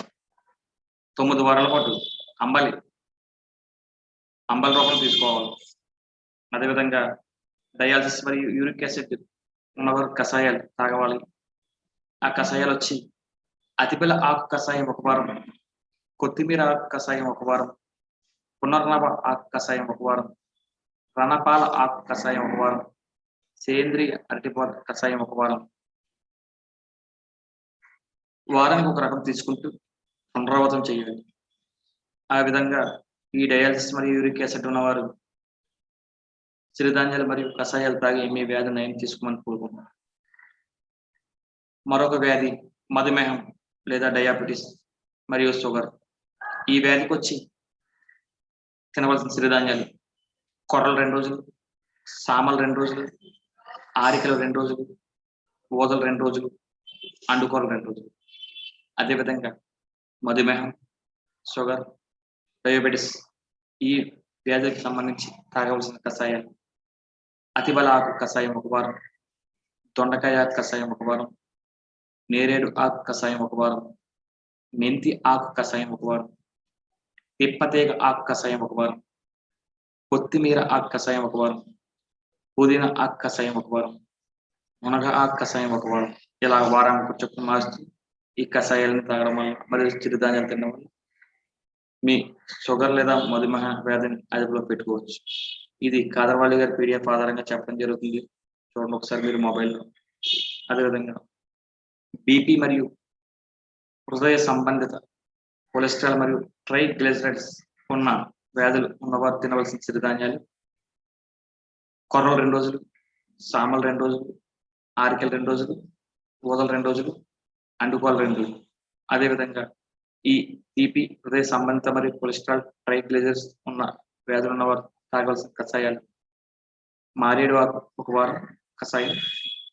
9 వారాల పాటు అంబలి రూపం తీసుకోవాలి. అదేవిధంగా డయాలిసిస్ మరియు యూరిక్ యాసిడ్ ఉన్నవారు కషాయాలు తాగవాలి. ఆ కషాయాలు వచ్చి అతిబల ఆకు కషాయం 1 వారం, కొత్తిమీర ఆకు కషాయం 1 వారం, పునర్నవ ఆకు కషాయం 1 వారం, రణపాల ఆకు కషాయం 1 వారం, సేంద్రియ అరటిపాల కషాయం 1 వారం. వారానికి 1 రకం తీసుకుంటూ పునరావృతం చేయాలి. ఆ విధంగా ఈ డయాలిసిస్ మరియు యూరిక్ యాసిడ్ ఉన్నవారు సిరిధాన్యాలు మరియు కషాయాలు తాగి మీ వ్యాధి నయం తీసుకోమని కోరుకుంటున్నాను. మరొక వ్యాధి మధుమేహం లేదా డయాబెటీస్ మరియు షుగర్. ఈ వ్యాధికి వచ్చి తినవలసిన సిరిధాన్యాలు: కొర్రలు 2 రోజులు, సామలు 2 రోజులు, ఆరికలు 2 రోజులు, ఓదలు 2 రోజులు, అండుకొర్రలు 2 రోజులు. అదేవిధంగా మధుమేహం, షుగర్, డయాబెటీస్ ఈ వ్యాధులకు సంబంధించి తాగవలసిన కషాయాలు: అతిబల ఆకు కషాయం 1 వారం, దొండకాయ ఆకు కషాయం 1 వారం, నేరేడు ఆకు కషాయం 1 వారం, మెంతి ఆకు కషాయం 1 వారం, తిప్పతీగ ఆకు కషాయం 1 వారం, కొత్తిమీర ఆకు కషాయం 1 వారం, పుదీనా ఆకు కషాయం 1 వారం, మునగ ఆకు కషాయం 1 వారం. ఇలా వారానికి చొప్పున మారుస్తూ ఈ కషాయాలను తాగడం వల్ల మరియు చిరుధాన్యాలు తినడం వల్ల మీ షుగర్ లేదా మధుమేహ వ్యాధిని అదుపులో పెట్టుకోవచ్చు. ఇది కాదరవల్లి గారి PDF ఆధారంగా చెప్పడం జరుగుతుంది. చూడండి ఒకసారి మీరు మొబైల్లో. అదేవిధంగా బీపీ మరియు హృదయ సంబంధిత కొలెస్ట్రాల్ మరియు ట్రైగ్లిజరైడ్స్ ఉన్న వ్యాధులు ఉన్నవారు తినవలసిన సిరిధాన్యాలు: కొర్రలు 2 రోజులు, సామలు 2 రోజులు, ఆరికలు 2 రోజులు, ఓదలు 2 రోజులు, అండుకోలు 2 రోజులు. అదేవిధంగా ఈ బీపీ, హృదయ సంబంధిత మరియు కొలెస్ట్రాల్ ట్రైగ్లిజరైడ్స్ ఉన్న వ్యాధులు ఉన్నవారు తాగవలసిన కషాయాలు: మారేడు ఆకు 1 వారం కషాయం,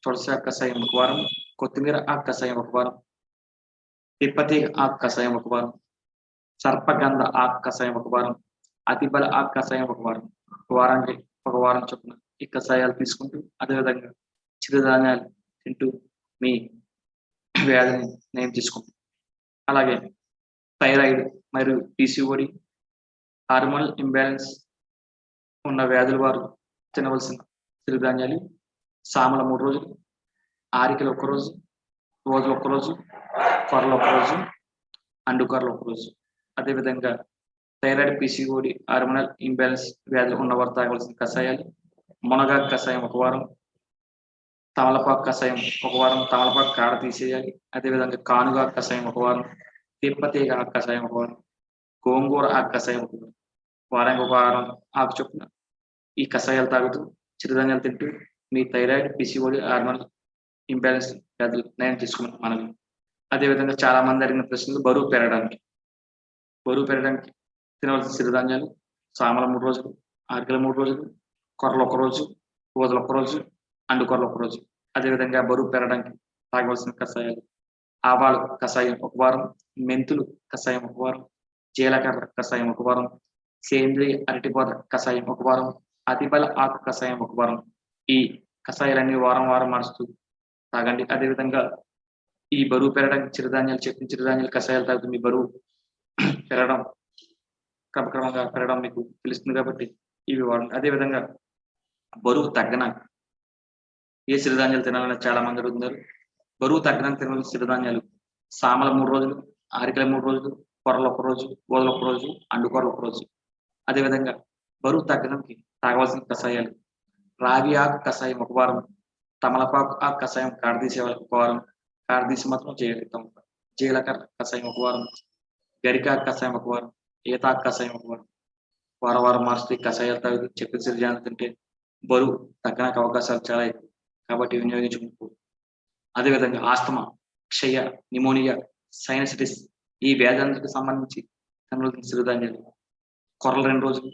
తులసి ఆకు కషాయం 1 వారం, కొత్తిమీర ఆకు కషాయం 1 వారం, తిప్పతీగ ఆకు కషాయం 1 వారం, సర్పగంధ ఆకు కషాయం 1 వారం, అతిబల ఆకు కషాయం 1 వారం. వారానికి 1 వారం చొప్పున ఈ కషాయాలు తీసుకుంటూ అదేవిధంగా చిరుధాన్యాలు తింటూ మీ వ్యాధిని నయం తీసుకుంటాం. అలాగే థైరాయిడ్ మరియు PCOD, హార్మోనల్ ఇంబ్యాలెన్స్ ఉన్న వ్యాధుల వారు తినవలసిన సిరిధాన్యాలు: సామల 3 రోజులు, ఆరికలు 1 రోజు, ఓదలు 1 రోజు, కొర్రలు 1 రోజు, అండుకొర్రలు 1 రోజు. అదేవిధంగా థైరాయిడ్, PCOD, హార్మోనల్ ఇంబ్యాలెన్స్ వ్యాధులు ఉన్నవారు తాగవలసిన కషాయాలు: మునగాకు కషాయం 1 వారం, తమలపాకు కషాయం 1 వారం, తమలపాకు కాడ తీసేయాలి. అదేవిధంగా కానుగాకు కషాయం 1 వారం, తిప్పతీగ ఆకు కషాయం 1 వారం, గోంగూర ఆకు కషాయం 1 వారం. వారానికి 1 వారం ఆకు చొప్పున ఈ కషాయాలు తాగుతూ చిరుధాన్యాలు తింటూ మీ థైరాయిడ్, PCOD, హార్మోనల్ ఇంబ్యాలెన్స్ వ్యాధులు నయం తీసుకోమని మనవి. అదేవిధంగా చాలా మంది అడిగిన ప్రశ్నలు: బరువు పెరగడానికి తినవలసిన సిరిధాన్యాలు: సామలు 3 రోజులు, ఆరికలు 3 రోజులు, కొర్రలు 1 రోజు, ఓదలు 1 రోజు, అండుకొర్రలు 1 రోజు. అదేవిధంగా బరువు పెరగడానికి తాగవలసిన కషాయాలు: ఆవాలు కషాయం 1 వారం, మెంతులు కషాయం 1 వారం, జీలకర్ర కషాయం 1 వారం, సేంద్రియ అరటిపాల కషాయం 1 వారం, అతిబల ఆకు కషాయం 1 వారం. ఈ కషాయాలన్నీ వారం మారుస్తూ తాగండి. అదేవిధంగా ఈ బరువు పెరగడానికి చెప్పిన చిరుధాన్యాలు కషాయాలు తాగుతూ మీ బరువు పెరగడం క్రమక్రమంగా పెరగడం మీకు తెలుస్తుంది కాబట్టి ఇవి వాడండి. అదేవిధంగా బరువు తగ్గడానికి ఏ సిరిధాన్యాలు తినాలని చాలా మంది అడుగుతున్నారు. బరువు తగ్గడానికి తినవలసిన సిరిధాన్యాలు: సామల 3 రోజులు, ఆరికల 3 రోజులు, కొర్రలు 1 రోజు, ఓదలు 1 రోజు, అండుకొర్రలు 1 రోజు. అదేవిధంగా బరువు తగ్గడానికి తాగవలసిన కషాయాలు: రాగి ఆకు కషాయం 1 వారం, తమలపాకు ఆకు కషాయం కాడ తీసే వాళ్ళకి 1 వారం, కాడ తీసి మాత్రం చేయగలుగుతాం. జీలకర్ర కషాయం 1 వారం, గరిక కషాయం 1 వారం, ఈత కషాయం ఒక వారం. వారం మారుస్తూ ఈ కషాయాలు తాగుతూ చెప్పిన సిరిధాన్యాలు తింటే బరువు తగ్గడానికి అవకాశాలు చాలా ఎక్కువ. కాబట్టి వినియోగించుకుంటూ అదేవిధంగా ఆస్తమా, క్షయ, నిమోనియా, సైనసిటిస్ ఈ వ్యాధులకు సంబంధించి తినవలసిన సిరిధాన్యాలు కొర్రలు 2 రోజులు,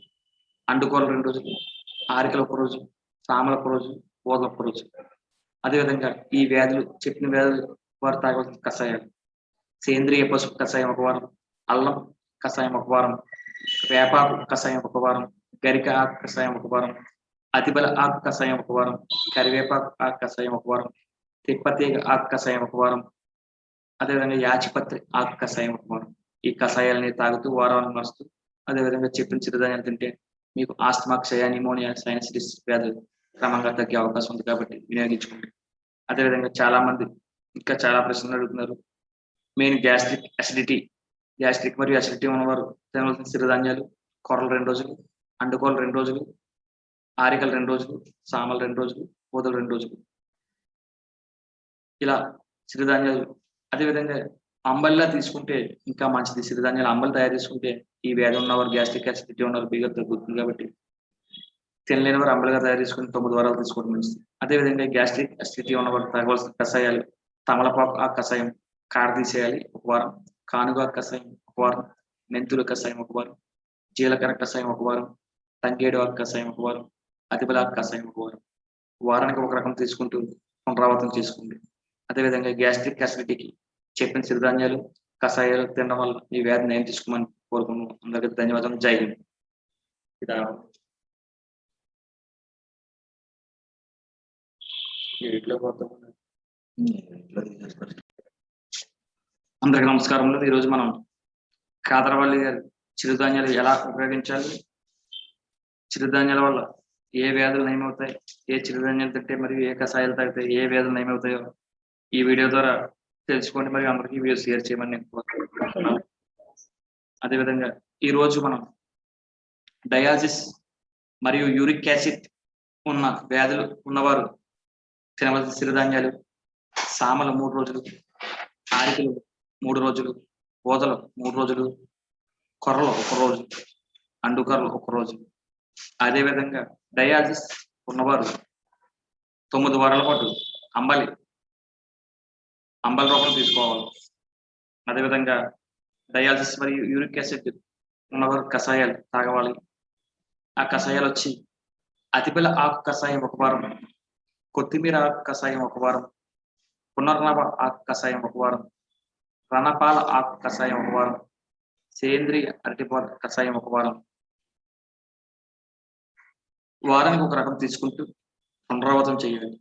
అండుకొరలు 2 రోజులు, ఆరికలు 1 రోజు, సామలు 1 రోజు, ఊదలు 1 రోజు. అదేవిధంగా ఈ వ్యాధులు చెప్పిన వ్యాధులు వారు తాగవలసిన కషాయాలు సేంద్రియ పసుపు కషాయం 1 వారం, అల్లం కషాయం 1 వారం, వేపాకు కషాయం 1 వారం, గరిక ఆకు కషాయం 1 వారం, అతిబల ఆకు కషాయం 1 వారం, కరివేపాకు ఆకు కషాయం 1 వారం, తిప్పతీగ ఆకు కషాయం 1 వారం, అదేవిధంగా యాచిపత్రి ఆకు కషాయం 1 వారం. ఈ కషాయాలని తాగుతూ వారాలను మారుస్తూ అదేవిధంగా చెప్పిన చిరుధాన్యాలు తింటే మీకు ఆస్తమా, క్షయ, నిమోనియా, సైనసిటిస్ వ్యాధులు క్రమంగా తగ్గే అవకాశం ఉంది కాబట్టి వినియోగించుకోండి. అదేవిధంగా చాలా మంది ఇంకా చాలా ప్రశ్నలు అడుగుతున్నారు. మెయిన్ గ్యాస్ట్రిక్ మరియు అసిడిటీ ఉన్నవారు తినవలసిన సిరిధాన్యాలు కొర్రలు 2 రోజులు, అండుకోరలు 2 రోజులు, ఆరికలు 2 రోజులు, సామలు 2 రోజులు, ఊదలు 2 రోజులు. ఇలా సిరిధాన్యాలు అదేవిధంగా అంబలిలా తీసుకుంటే ఇంకా మంచిది. సిరిధాన్యాలు అంబలి తయారు చేసుకుంటే ఈ వ్యాధి ఉన్నవారు గ్యాస్ట్రిక్ అసిడిటీ ఉన్నవారు బీగర్ తగ్గుతుంది కాబట్టి తినలేని వారు అంబలిగా తయారు చేసుకుని 9 వారాలు తీసుకోవడం మంచిది. అదేవిధంగా గ్యాస్ట్రిక్ అసిడిటీ ఉన్నవారు తాగవలసిన కషాయాలు తమలపాకు ఆ కషాయం కాడ తీసేయాలి 1 వారం, కానుగ కషాయం 1 వారం, మెంతుల కషాయం 1 వారం, జీలకర్ర కషాయం 1 వారం, తంగేడు ఆకు కషాయం 1 వారం, అతిబలాకు కషాయం 1 వారం. వారానికి ఒక రకం తీసుకుంటూ పునరావృతం చేసుకోండి. అదేవిధంగా గ్యాస్ట్రిక్ అసిడిటీకి చెప్పిన సిరిధాన్యాలు కషాయాలు తినడం వల్ల ఈ వ్యాధి నయం తీసుకోమని కోరుకున్నాను. అందరికీ ధన్యవాదాలు. జై హింద్. అందరికి నమస్కారం. ఈరోజు మనం కాదరవల్లి గారి చిరుధాన్యాలు ఎలా ఉపయోగించాలి, చిరుధాన్యాల వల్ల ఏ వ్యాధులు నయమవుతాయి, ఏ చిరుధాన్యాలు తింటే మరియు ఏ కషాయాలు తాగితే ఏ వ్యాధులు నయమవుతాయో ఈ వీడియో ద్వారా తెలుసుకోండి. మరియు అందరికీ వీడియో షేర్ చేయమని నేను కోరుకుంటున్నాను. అదేవిధంగా ఈరోజు మనం డయాలసిస్ మరియు యూరిక్ యాసిడ్ ఉన్న వ్యాధులు ఉన్నవారు తినవలసిన సిరిధాన్యాలు సామలు 3 రోజులు, ఆరికలు 3 రోజులు, ఊదలు 3 రోజులు, కొర్రలు 1 రోజు, అండుకొరలు 1 రోజు. అదేవిధంగా డయాలసిస్ ఉన్నవారు 9 వారాల పాటు అంబలి రూపం తీసుకోవాలి. అదేవిధంగా డయాలసిస్ మరియు యూరిక్ యాసిడ్ ఉన్నవారు కషాయాలు తాగవాలి. ఆ కషాయాలు వచ్చి అతిబల ఆకు కషాయం 1 వారం, కొత్తిమీర ఆకు కషాయం 1 వారం, పునర్నవ ఆకు కషాయం 1 వారం, రణపాల ఆకు కషాయం 1 వారం, సేంద్రియ అరటిపాల కషాయం 1 వారం. వారానికి ఒక రకం తీసుకుంటూ పునరావృతం చేయాలి.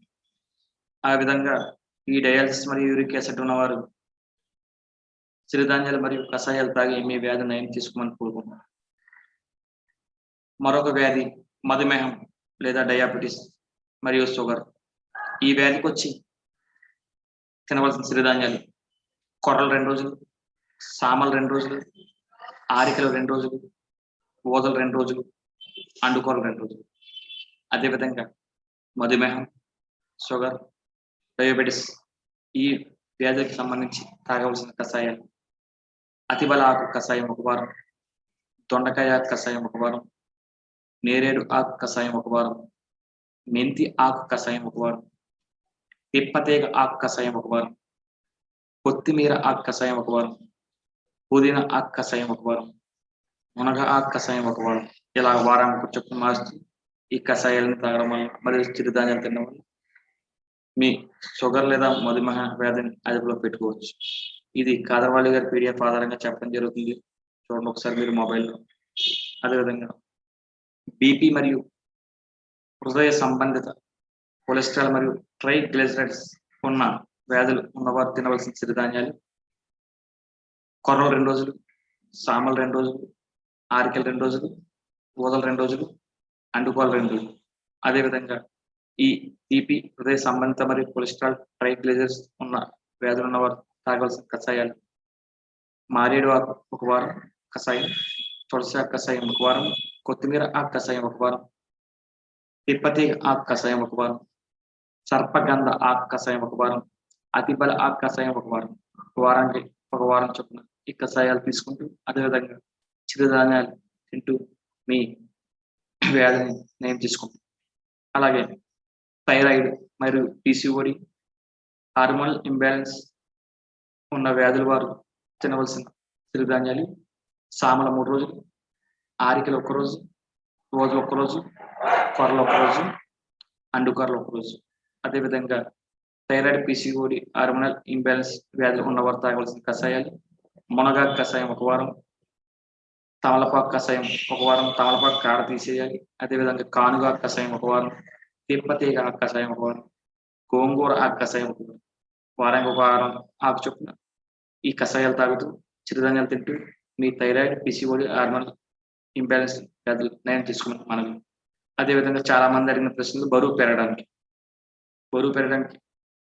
ఆ విధంగా ఈ డయాలసిస్ మరియు యూరిక్ యాసిడ్ ఉన్నవారు సిరిధాన్యాలు మరియు కషాయాలు తాగి మీ వ్యాధి నయం తీసుకోమని కోరుకుంటున్నాను. మరొక వ్యాధి మధుమేహం లేదా డయాబెటీస్ మరియు షుగర్. ఈ వ్యాధికి వచ్చి తినవలసిన సిరిధాన్యాలు కొర్రలు 2 రోజులు, సామలు 2 రోజులు, ఆరికలు 2 రోజులు, ఊదలు 2 రోజులు, అండుకొరలు 2 రోజులు. అదేవిధంగా మధుమేహం, షుగర్, డయాబెటీస్ ఈ వ్యాధులకు సంబంధించి తాగవలసిన కషాయాలు అతిబల ఆకు కషాయం 1 వారం, దొండకాయ ఆకు కషాయం 1 వారం, నేరేడు ఆకు కషాయం 1 వారం, మెంతి ఆకు కషాయం 1 వారం, తిప్పతీగ ఆకు కషాయం 1 వారం, కొత్తిమీర ఆకు కషాయం 1 వారం, పుదీనా ఆకు కషాయం 1 వారం, మునగ ఆకు కషాయం 1 వారం. ఇలా వారానికి చొప్పున మారుస్తూ ఈ కషాయాలను తాగడం వల్ల మరియు చిరుధాన్యాలు తినడం వల్ల మీ షుగర్ లేదా మధుమేహ వ్యాధిని అదుపులో పెట్టుకోవచ్చు. ఇది కాదరవల్లి గారి PDF ఆధారంగా చెప్పడం జరుగుతుంది. చూడండి ఒకసారి మీరు మొబైల్లో. అదేవిధంగా బీపీ మరియు హృదయ సంబంధిత కొలెస్ట్రాల్ మరియు ట్రైగ్లిజరైడ్స్ ఉన్న వ్యాధులు ఉన్నవారు తినవలసిన సిరిధాన్యాలు కొర్రలు 2 రోజులు, సామలు 2 రోజులు, ఆరికలు 2 రోజులు, ఊదలు 2 రోజులు, అండుకోలు 2 రోజులు. అదేవిధంగా ఈ బీపీ హృదయ సంబంధిత మరియు కొలెస్ట్రాల్ ట్రైగ్లిజరైడ్స్ ఉన్న వ్యాధులు ఉన్నవారు తాగవలసిన కషాయాలు మారేడు ఆకు 1 వారం కషాయం, తులసి ఆకు కషాయం 1 వారం, కొత్తిమీర ఆకు కషాయం 1 వారం, తిప్పతీగ ఆకు కషాయం 1 వారం, సర్పగంధ ఆకు కషాయం 1 వారం, అతిబల ఆకు కషాయం 1 వారం. వారానికి ఒక వారం చొప్పున ఈ కషాయాలు తీసుకుంటూ అదేవిధంగా చిరుధాన్యాలు తింటూ మీ వ్యాధిని నయం చేసుకోండి. అలాగే థైరాయిడ్ మరియు పీసీఓడి, హార్మోనల్ ఇంబ్యాలెన్స్ ఉన్న వ్యాధుల వారు తినవలసిన చిరుధాన్యాలు సామల 3 రోజులు, ఆరికలు 1 రోజు, రోజులు 1 రోజు, కొర్రలు 1 రోజు, అండుకొరలు 1 రోజు. అదేవిధంగా థైరాయిడ్, పీసీఓడి, హార్మోనల్ ఇంబ్యాలెన్స్ వ్యాధులు ఉన్నవారు తాగవలసిన కషాయాలు మునగాకు కషాయం 1 వారం, తమలపాకు కషాయం 1 వారం, తమలపాకు కాడ తీసేయాలి. అదేవిధంగా కానుగాకు కషాయం 1 వారం, తిప్పతీగ ఆకు కషాయం 1 వారం, గోంగూర ఆకు కషాయం 1 వారం, వారానికి 1 వారం ఆకు చొప్పున ఈ కషాయాలు తాగుతూ చిరుధాన్యాలు తింటూ మీ థైరాయిడ్, పీసీఓడి, హార్మోనల్ ఇంబ్యాలెన్స్ వ్యాధులు నయం చేసుకోమని మనవి. అదేవిధంగా చాలా మంది అడిగిన ప్రశ్నలు బరువు పెరగడానికి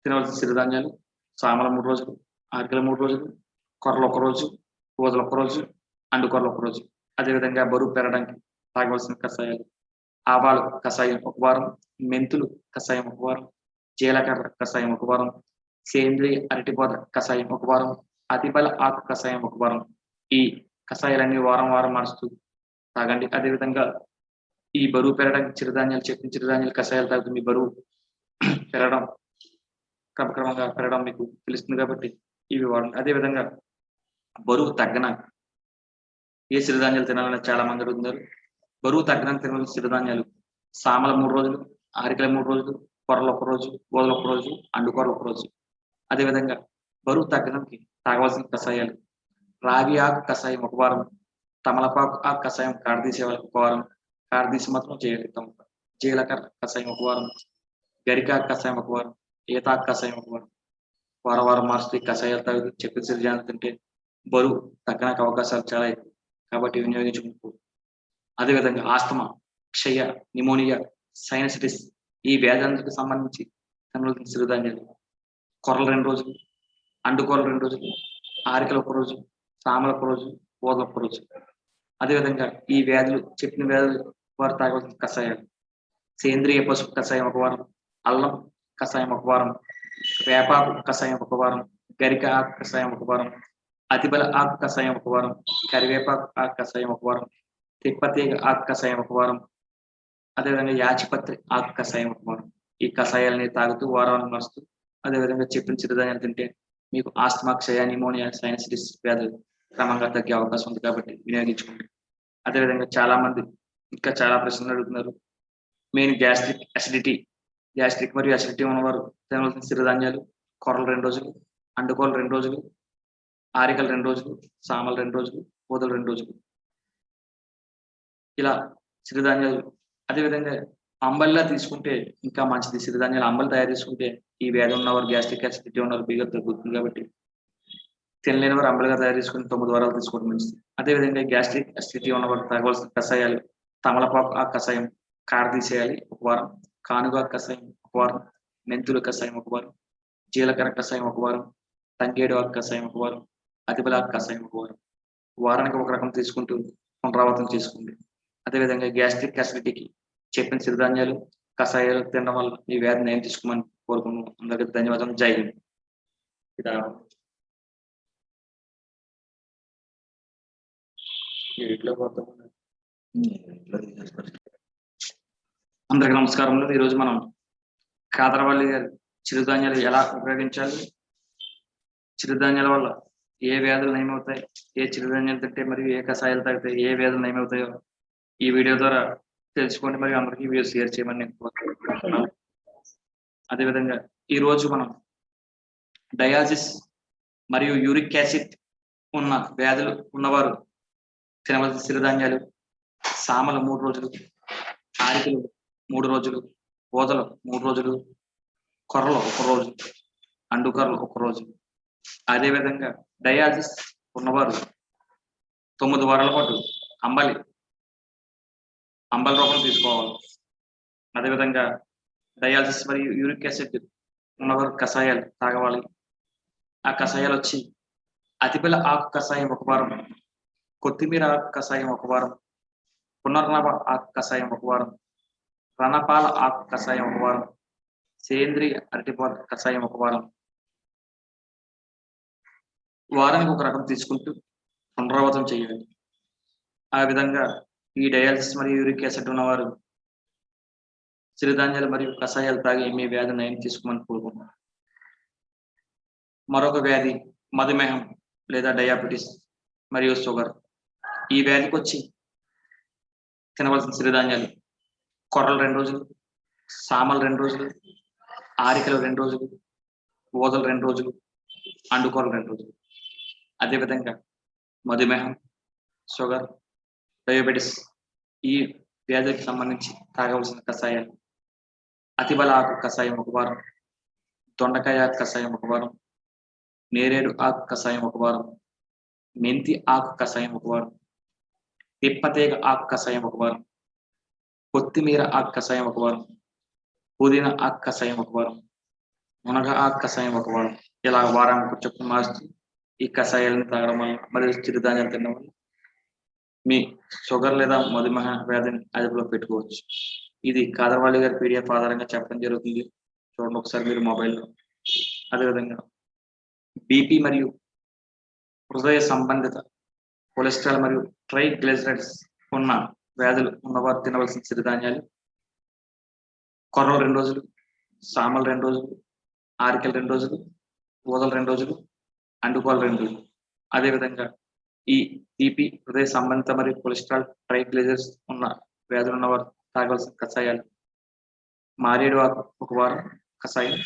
తినవలసిన చిరుధాన్యాలు సామల 3 రోజులు, ఆరికలు 3 రోజులు, కొర్రలు 1 రోజు, ఊదలు 1 రోజు, అండుకొరలు 1 రోజు. అదేవిధంగా బరువు పెరగడానికి తాగవలసిన కషాయాలు ఆవాలు కషాయం 1 వారం, మెంతులు కషాయం 1 వారం, జీలకర్ర కషాయం 1 వారం, సేంద్రియ అరటిపొద కషాయం 1 వారం, అతిబల ఆకు కషాయం 1 వారం. ఈ కషాయాలన్నీ వారం మారుస్తూ తాగండి. అదేవిధంగా ఈ బరువు పెరగడానికి చెప్పిన చిరుధాన్యాలు కషాయాలు తాగుతూ మీ బరువు పెరగడం క్రమక్రమంగా పెరగడం మీకు తెలుస్తుంది కాబట్టి ఇవి వాడండి. అదేవిధంగా బరువు తగ్గడానికి ఏ చిరుధాన్యాలు తినాలని చాలా మంది అడుగుతున్నారు. బరువు తగ్గడానికి తినవలసిన చిరుధాన్యాలు సామల 3 రోజులు, ఆరికల 3 రోజులు, కొర్రలు 1 రోజు, ఊదలు 1 రోజు, అండుకొరలు 1 రోజు. అదేవిధంగా బరువు తగ్గడానికి తాగవలసిన కషాయాలు రాగి ఆకు కషాయం 1 వారం, తమలపాకు ఆకు కషాయం కాడ తీసే వాళ్ళకి 1 వారం, కాడ తీసి మాత్రం చేయగలుగుతాం. జీలకర్ర కషాయం 1 వారం, గరికాకు కషాయం 1 వారం, ఈతాకు కషాయం 1 వారం. వారం మారుస్తూ కషాయాలు తాగుతూ చెప్పిన చిరుధాన్యాలు తింటే బరువు తగ్గడానికి అవకాశాలు చాలా ఎక్కువ కాబట్టి వినియోగించుకుంటూ. అదేవిధంగా ఆస్తమా, క్షయ, నిమోనియా, సైనసిటిస్ ఈ వ్యాధులకు సంబంధించి తినవలసిన చిరుధాన్యాలు కొర్రలు 2 రోజులు, అండుకొరలు 2 రోజులు, ఆరికలు 1 రోజు, సామలు 1 రోజు, ఊదలు 1 రోజు. అదేవిధంగా ఈ వ్యాధులు చెప్పిన వ్యాధులు వారు తాగవలసిన కషాయాలు సేంద్రియ పసుపు కషాయం 1 వారం, అల్లం కషాయం 1 వారం, వేపాకు కషాయం 1 వారం, గరిక ఆకు కషాయం 1 వారం, అతిబల ఆకు కషాయం 1 వారం, కరివేపాకు ఆకు కషాయం 1 వారం, తిప్పతీగ ఆకు కషాయం 1 వారం, అదేవిధంగా యాచిపత్రి ఆకు కషాయం 1 వారం. ఈ కషాయాలని తాగుతూ వారాన్ని మారుస్తూ అదేవిధంగా చెప్పిన చిరుధాన్యాలు తింటే మీకు ఆస్తమా, క్షయ, నిమోనియా, సైనసిటిస్ వ్యాధులు క్రమంగా తగ్గే అవకాశం ఉంది కాబట్టి వినియోగించుకోండి. అదేవిధంగా చాలా మంది ఇంకా చాలా ప్రశ్నలు అడుగుతున్నారు. మెయిన్ గ్యాస్ట్రిక్ మరియు అసిడిటీ ఉన్నవారు తినవలసిన చిరుధాన్యాలు కొర్రలు 2 రోజులు, అండుకోరలు 2 రోజులు, ఆరికలు 2 రోజులు, సామలు 2 రోజులు, ఊదలు 2 రోజులు. ఇలా చిరుధాన్యాలు అదేవిధంగా అంబలిలా తీసుకుంటే ఇంకా మంచిది. చిరుధాన్యాలు అంబలి తయారు చేసుకుంటే ఈ వ్యాధి ఉన్నవారు గ్యాస్ట్రిక్ అసిడిటీ ఉన్నవారు బీగా తగ్గుతుంది కాబట్టి తినలేని వారు అంబలిగా తయారు చేసుకుని 9 వారాలు తీసుకోవడం మంచిది. అదేవిధంగా గ్యాస్ట్రిక్ అసిడిటీ ఉన్నవారు తాగవలసిన కషాయాలు తమలపాకు ఆ కషాయం కాడ తీసేయాలి 1 వారం, కానుగా కషాయం 1 వారం, మెంతుల కషాయం 1 వారం, జీలకర్ర కషాయం 1 వారం, తంగేడు ఆకు కషాయం 1 వారం, అతిబలాకు కషాయం 1 వారం. వారానికి 1 రకం తీసుకుంటూ పునరావృతం చేసుకోండి. అదేవిధంగా గ్యాస్ట్రిక్ అసిడిటీకి చెప్పిన చిరుధాన్యాలు కషాయాలు తినడం వల్ల ఈ వ్యాధిని నయం తీసుకోమని కోరుకున్నాను. అందరికీ ధన్యవాదాలు. జై హింద్. అందరికీ నమస్కారములు. ఈరోజు మనం కాదరవల్లి గారి చిరుధాన్యాలు ఎలా ఉపయోగించాలి, చిరుధాన్యాల వల్ల ఏ వ్యాధులు నయమవుతాయి, ఏ చిరుధాన్యాలు తింటే మరియు ఏ కషాయాలు తాగితే ఏ వ్యాధులు నయమవుతాయో ఈ వీడియో ద్వారా తెలుసుకోండి మరియు అందరికీ వీడియో షేర్ చేయమని నేను కోరుకుంటున్నాను. అదేవిధంగా ఈరోజు మనం డయాలసిస్ మరియు యూరిక్ యాసిడ్ ఉన్న వ్యాధులు ఉన్నవారు తినవలసిన చిరుధాన్యాలు సామలు 3 రోజులు, ఆరికలు 3 రోజులు, ఊదలు 3 రోజులు, కొర్రలు 1 రోజు, అండుకొరలు 1 రోజు. అదేవిధంగా డయాలసిస్ ఉన్నవారు 9 వారాల పాటు అంబలి రూపం తీసుకోవాలి. అదేవిధంగా డయాలసిస్ మరియు యూరిక్ యాసిడ్ ఉన్నవారు కషాయాలు తాగవాలి. ఆ కషాయాలు వచ్చి అతిబల ఆకు కషాయం 1 వారం, కొత్తిమీర ఆకు కషాయం 1 వారం, పునర్నవ ఆకు కషాయం 1 వారం, రణపాల ఆకు కషాయం 1 వారం, సేంద్రియ అరటిపొద కషాయం 1 వారం. వారానికి 1 రకం తీసుకుంటూ పునరావృతం చేయాలి. ఆ విధంగా ఈ డయాలసిస్ మరియు యూరిక్ యాసిడ్ ఉన్నవారు సిరిధాన్యాలు మరియు కషాయాలు తాగి మీ వ్యాధి నయం తీసుకోమని కోరుకుంటున్నాను. మరొక వ్యాధి మధుమేహం లేదా డయాబెటిస్ మరియు షుగర్. ఈ వ్యాధికి వచ్చి తినవలసిన సిరిధాన్యాలు కొర్రలు 2 రోజులు, సామలు 2 రోజులు, ఆరికలు 2 రోజులు, ఊదలు 2 రోజులు, అండుకూరలు 2 రోజులు. అదేవిధంగా మధుమేహం, షుగర్, డయాబెటిస్ ఈ వ్యాధులకు సంబంధించి తాగవలసిన కషాయాలు అతిబల ఆకు కషాయం 1 వారం, దొండకాయ ఆకు కషాయం 1 వారం, నేరేడు ఆకు కషాయం 1 వారం, మెంతి ఆకు కషాయం 1 వారం, తిప్పతీగ ఆకు కషాయం 1 వారం, కొత్తిమీర ఆకు కషాయం 1 వారం, పుదీనా ఆకు కషాయం 1 వారం, మునగ ఆకు కషాయం 1 వారం. ఇలా వారానికి చొప్పున మారుస్తూ ఈ కషాయాలను తాగడం వల్ల మరియు చిరుధాన్యాలు తినడం వల్ల మీ షుగర్ లేదా మధుమేహ వ్యాధిని అదుపులో పెట్టుకోవచ్చు. ఇది కాదరవల్లి గారి పీడిఎఫ్ ఆధారంగా చెప్పడం జరుగుతుంది. చూడండి ఒకసారి మీరు మొబైల్లో. అదేవిధంగా బీపీ మరియు హృదయ సంబంధిత కొలెస్ట్రాల్ మరియు ట్రైగ్లిజరైడ్స్ ఉన్న వ్యాధులు ఉన్నవారు తినవలసిన సిరిధాన్యాలు కొర్రలు 2 రోజులు, సామలు 2 రోజులు, ఆరికలు 2 రోజులు, ఊదలు 2 రోజులు, అండుకోలు 2 రోజులు. అదేవిధంగా ఈ బీపీ హృదయ సంబంధిత మరియు కొలెస్ట్రాల్ ట్రైగ్లిజరైడ్స్ ఉన్న వ్యాధులు ఉన్నవారు తాగవలసిన కషాయాలు మారేడు ఆకు 1 వారం కషాయం,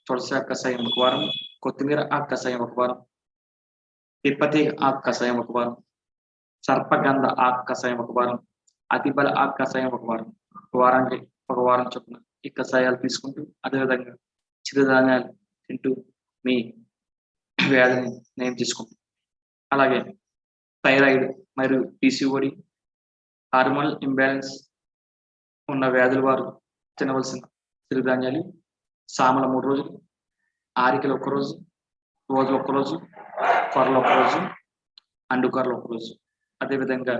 తులసి ఆకు కషాయం 1 వారం, కొత్తిమీర ఆకు కషాయం 1 వారం, తిప్పతీగ ఆకు కషాయం 1 వారం, సర్పగంధ ఆకు కషాయం 1 వారం, అతిబల ఆకు కషాయం 1 వారం. వారానికి 1 వారం చొప్పున ఈ కషాయాలు తీసుకుంటూ అదేవిధంగా చిరుధాన్యాలు తింటూ మీ వ్యాధిని నయం తీసుకుంటాం. అలాగే థైరాయిడ్ మరియు పీసీఓడి హార్మోనల్ ఇంబ్యాలెన్స్ ఉన్న వ్యాధుల వారు తినవలసిన సిరిధాన్యాలు సామల 3 రోజులు, ఆరికలు 1 రోజు, ఊదలు 1 రోజు, కొర్రలు 1 రోజు, అండుకొరలు 1 రోజు. అదేవిధంగా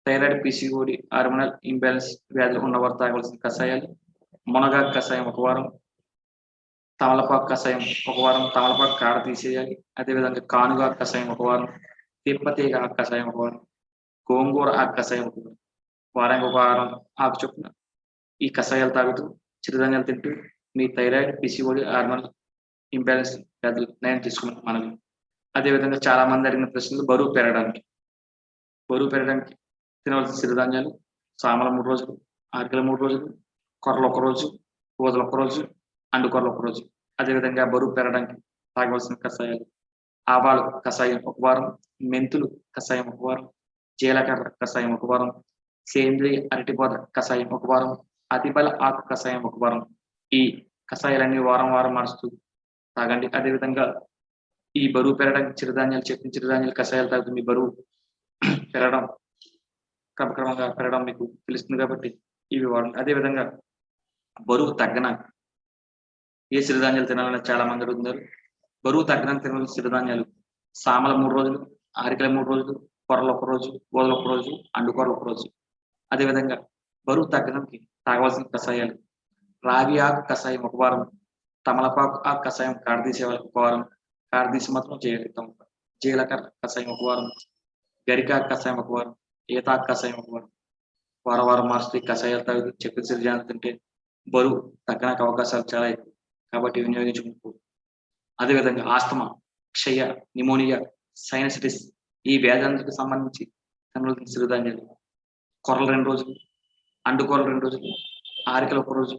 థైరాయిడ్ పీసీఓడి హార్మోనల్ ఇంబ్యాలెన్స్ వ్యాధులు ఉన్నవారు తాగవలసిన కషాయాలు మునగాకు కషాయం 1 వారం, తమలపాకు కషాయం 1 వారం, తమలపాకు కాడ తీసేయాలి. అదేవిధంగా కానుగాకు కషాయం 1 వారం, తిప్పతీగ ఆకు కషాయం 1 వారం, గోంగూర ఆకు కషాయం 1 వారం. వారానికి 1 వారం ఆకు చొప్పున ఈ కషాయాలు తాగుతూ చిరుధాన్యాలు తింటూ మీ థైరాయిడ్ పీసీఓడి హార్మోనల్ ఇంబ్యాలెన్స్ వ్యాధులు నయం తీసుకున్నాం మనవి. అదేవిధంగా చాలా మంది అడిగిన ప్రశ్నలు బరువు పెరగడానికి తినవలసిన సిరిధాన్యాలు సామల 3 రోజులు, ఆరికల 3 రోజులు, కొర్రలు 1 రోజు, ఊదలు 1 రోజు, అండుకొరలు 1 రోజు. అదేవిధంగా బరువు పెరగడానికి తాగవలసిన కషాయాలు ఆవాలు కషాయం 1 వారం, మెంతులు కషాయం 1 వారం, జీలకర్ర కషాయం 1 వారం, సేంద్రియ అరటిపొద కషాయం 1 వారం, అతిబల ఆకు కషాయం 1 వారం. ఈ కషాయాలన్నీ వారం మారుస్తూ తాగండి. అదేవిధంగా ఈ బరువు పెరగడానికి చెప్పిన చిరుధాన్యాలు కషాయాలు తాగుతూ మీ బరువు పెరగడం క్రమక్రమంగా పెరగడం మీకు తెలుస్తుంది కాబట్టి ఇవి వాడండి. అదేవిధంగా బరువు తగ్గడానికి ఏ సిరిధాన్యాలు తినాలని చాలా మంది అడుగుతున్నారు. బరువు తగ్గడానికి తినవలసిన సిరిధాన్యాలు సామల 3 రోజులు, ఆరికల 3 రోజులు, కొర్రలు 1 రోజు, ఊదలు 1 రోజు, అండుకొరలు 1 రోజు. అదేవిధంగా బరువు తగ్గడానికి తాగవలసిన కషాయాలు రాగి ఆకు కషాయం 1 వారం, తమలపాకు ఆకు కషాయం కాడదీసే 1 వారం, కాడదీసి మాత్రం చేయగలుగుతాం. జీలకర్ర కషాయం 1 వారం, గరికాకు కషాయం 1 వారం, ఈతాకు కషాయం 1 వారం. వారం మారుస్తూ ఈ కషాయాలు తాగుతూ చెప్పిన సిరిధాన్యాలు తింటే బరువు తగ్గడానికి అవకాశాలు చాలా ఎక్కువ కాబట్టి వినియోగించుకుంటూ. అదేవిధంగా ఆస్తమా, క్షయ, నిమోనియా, సైనసిటిస్ ఈ వ్యాధులకు సంబంధించి తినవలసిన సిరిధాన్యాలు కొర్రలు 2 రోజులు, అండుకొరలు 2 రోజులు, ఆరికలు 1 రోజు,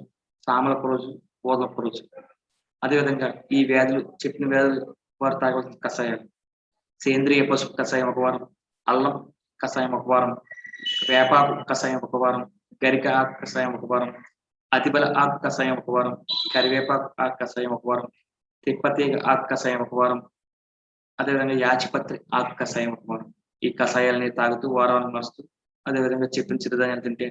సామలు 1 రోజు, ఊదలు 1 రోజు. అదేవిధంగా ఈ చెప్పిన వ్యాధులు వారు తాగవలసిన కషాయాలు సేంద్రియ పసుపు కషాయం 1 వారం, అల్లం కషాయం 1 వారం, వేపాకు కషాయం 1 వారం, గరిక ఆకు కషాయం 1 వారం, అతిబల ఆకు కషాయం 1 వారం, కరివేపాకు ఆకు కషాయం 1 వారం, తిప్పతీగ ఆకు కషాయం 1 వారం, అదేవిధంగా యాచిపత్రి ఆకు కషాయం 1 వారం. ఈ కషాయాలని తాగుతూ వారాన్ని మారుస్తూ అదేవిధంగా చెప్పిన చిరుధాన్యాలు తింటే